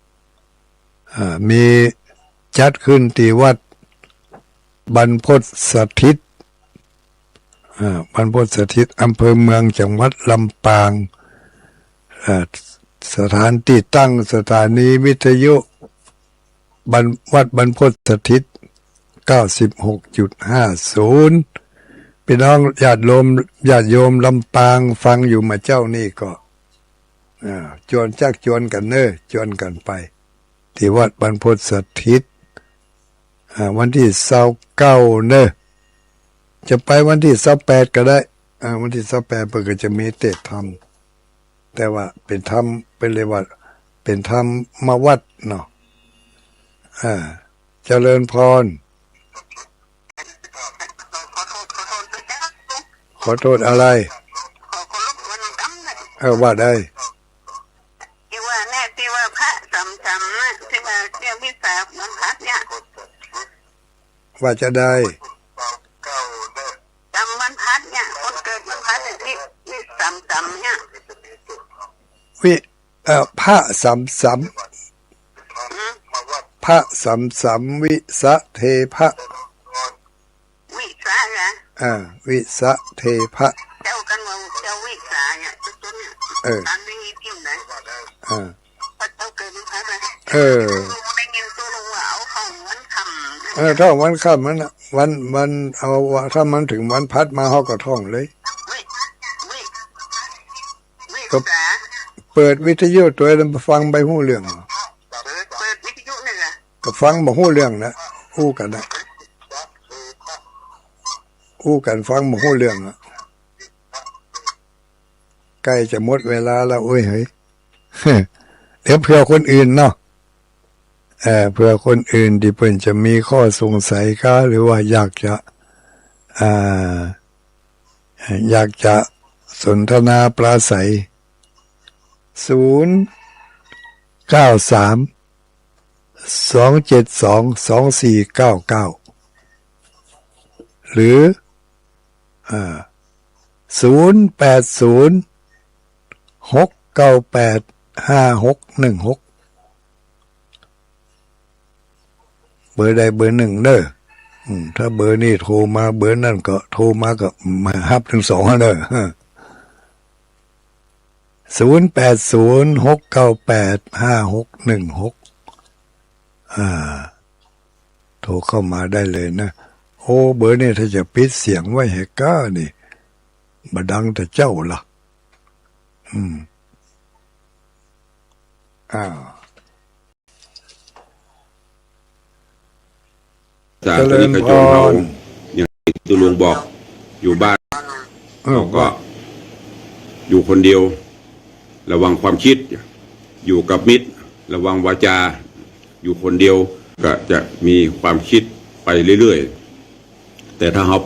29มีจัดขึ้นที่วัดบรรพตสถิตบรรพตสถิตอำเภอเมืองจังหวัดลำปางสถานที่ตั้งสถานีวิทยุวัดบรรพตสถิต 96.50 พี่น้องญาติโยมลำปางฟังอยู่มาเจ้านี่ก็ชวนกันเนอะชวนกันไปที่วัดบรรพตสถิตวันที่29เนอะจะไปวันที่28ก็ได้วันที่28เพิ่นก็จะมีเทศธรรมแต่ว่าเป็นธรรมเป็นเลยว่าเป็นธรรมมาวัดเนาะเจริญพรขอโทษอะไรว่าได้ที่ว่าแน่ที่ว่าพระสัมสัมนะที่ว่าเที่ยววิสาขมันพัดเนี่ยว่าจะได้จำวันพัดเนี่ยคนเกิดวันพัดที่วิสัมสัมเนี่ยพระสัมสัมพระสัมสัมวิสะเทพะวิสะเหรอวิสะเทพะเจ้ากันว่าเจ้าวิสะเนี่ยตัวเนี่ยตามได้ยินที่ไหนพระเจ้าเกิดวันพัดเลยได้ยินตัวลุงว่าเอาเข้าวันค่ำท่องวันค่ำมันวันเอาว่าถ้ามันถึงวันพัดมาเฮาก็ท่องเลยก็เปิดวิทยุตัวนั้นฟังไปฮู้เรื่องเปิดวิทยุนี่ล่ะก็ฟังบ่ฮู้เรื่องนะฮู้กันนะฮู้กันฟังบ่ฮู้เรื่องใกล้จะหมดเวลาแล้วเฮ้ยเดี๋ยวเผื่อคนอื่นเนาะเพื่อคนอื่นที่เพิ่นจะมีข้อสงสัยก็หรือว่าอยากจะสนทนาปราศัย093-272-2499หรือ080-698-5616เบอร์ใดเบอร์หนึ่งเด้อถ้าเบอร์นี้โทรมาเบอร์นั่นก็โทรมาก็มาฮับถึง2เด้อ080-698-5616โทรเข้ามาได้เลยนะเบอร์นี้ถ้าจะปิดเสียงไว้ให้ก้านี่บ่ดังแต่เจ้าล่ะจากตอนนี้กระโจมเราอย่างที่ตุลุงบอกอยู่บ้านเราก็อยู่คนเดียวระวังความคิดอยู่กับมิตรระวังวาจาอยู่คนเดียวก็จะมีความคิดไปเรื่อยๆแต่ถ้าเรา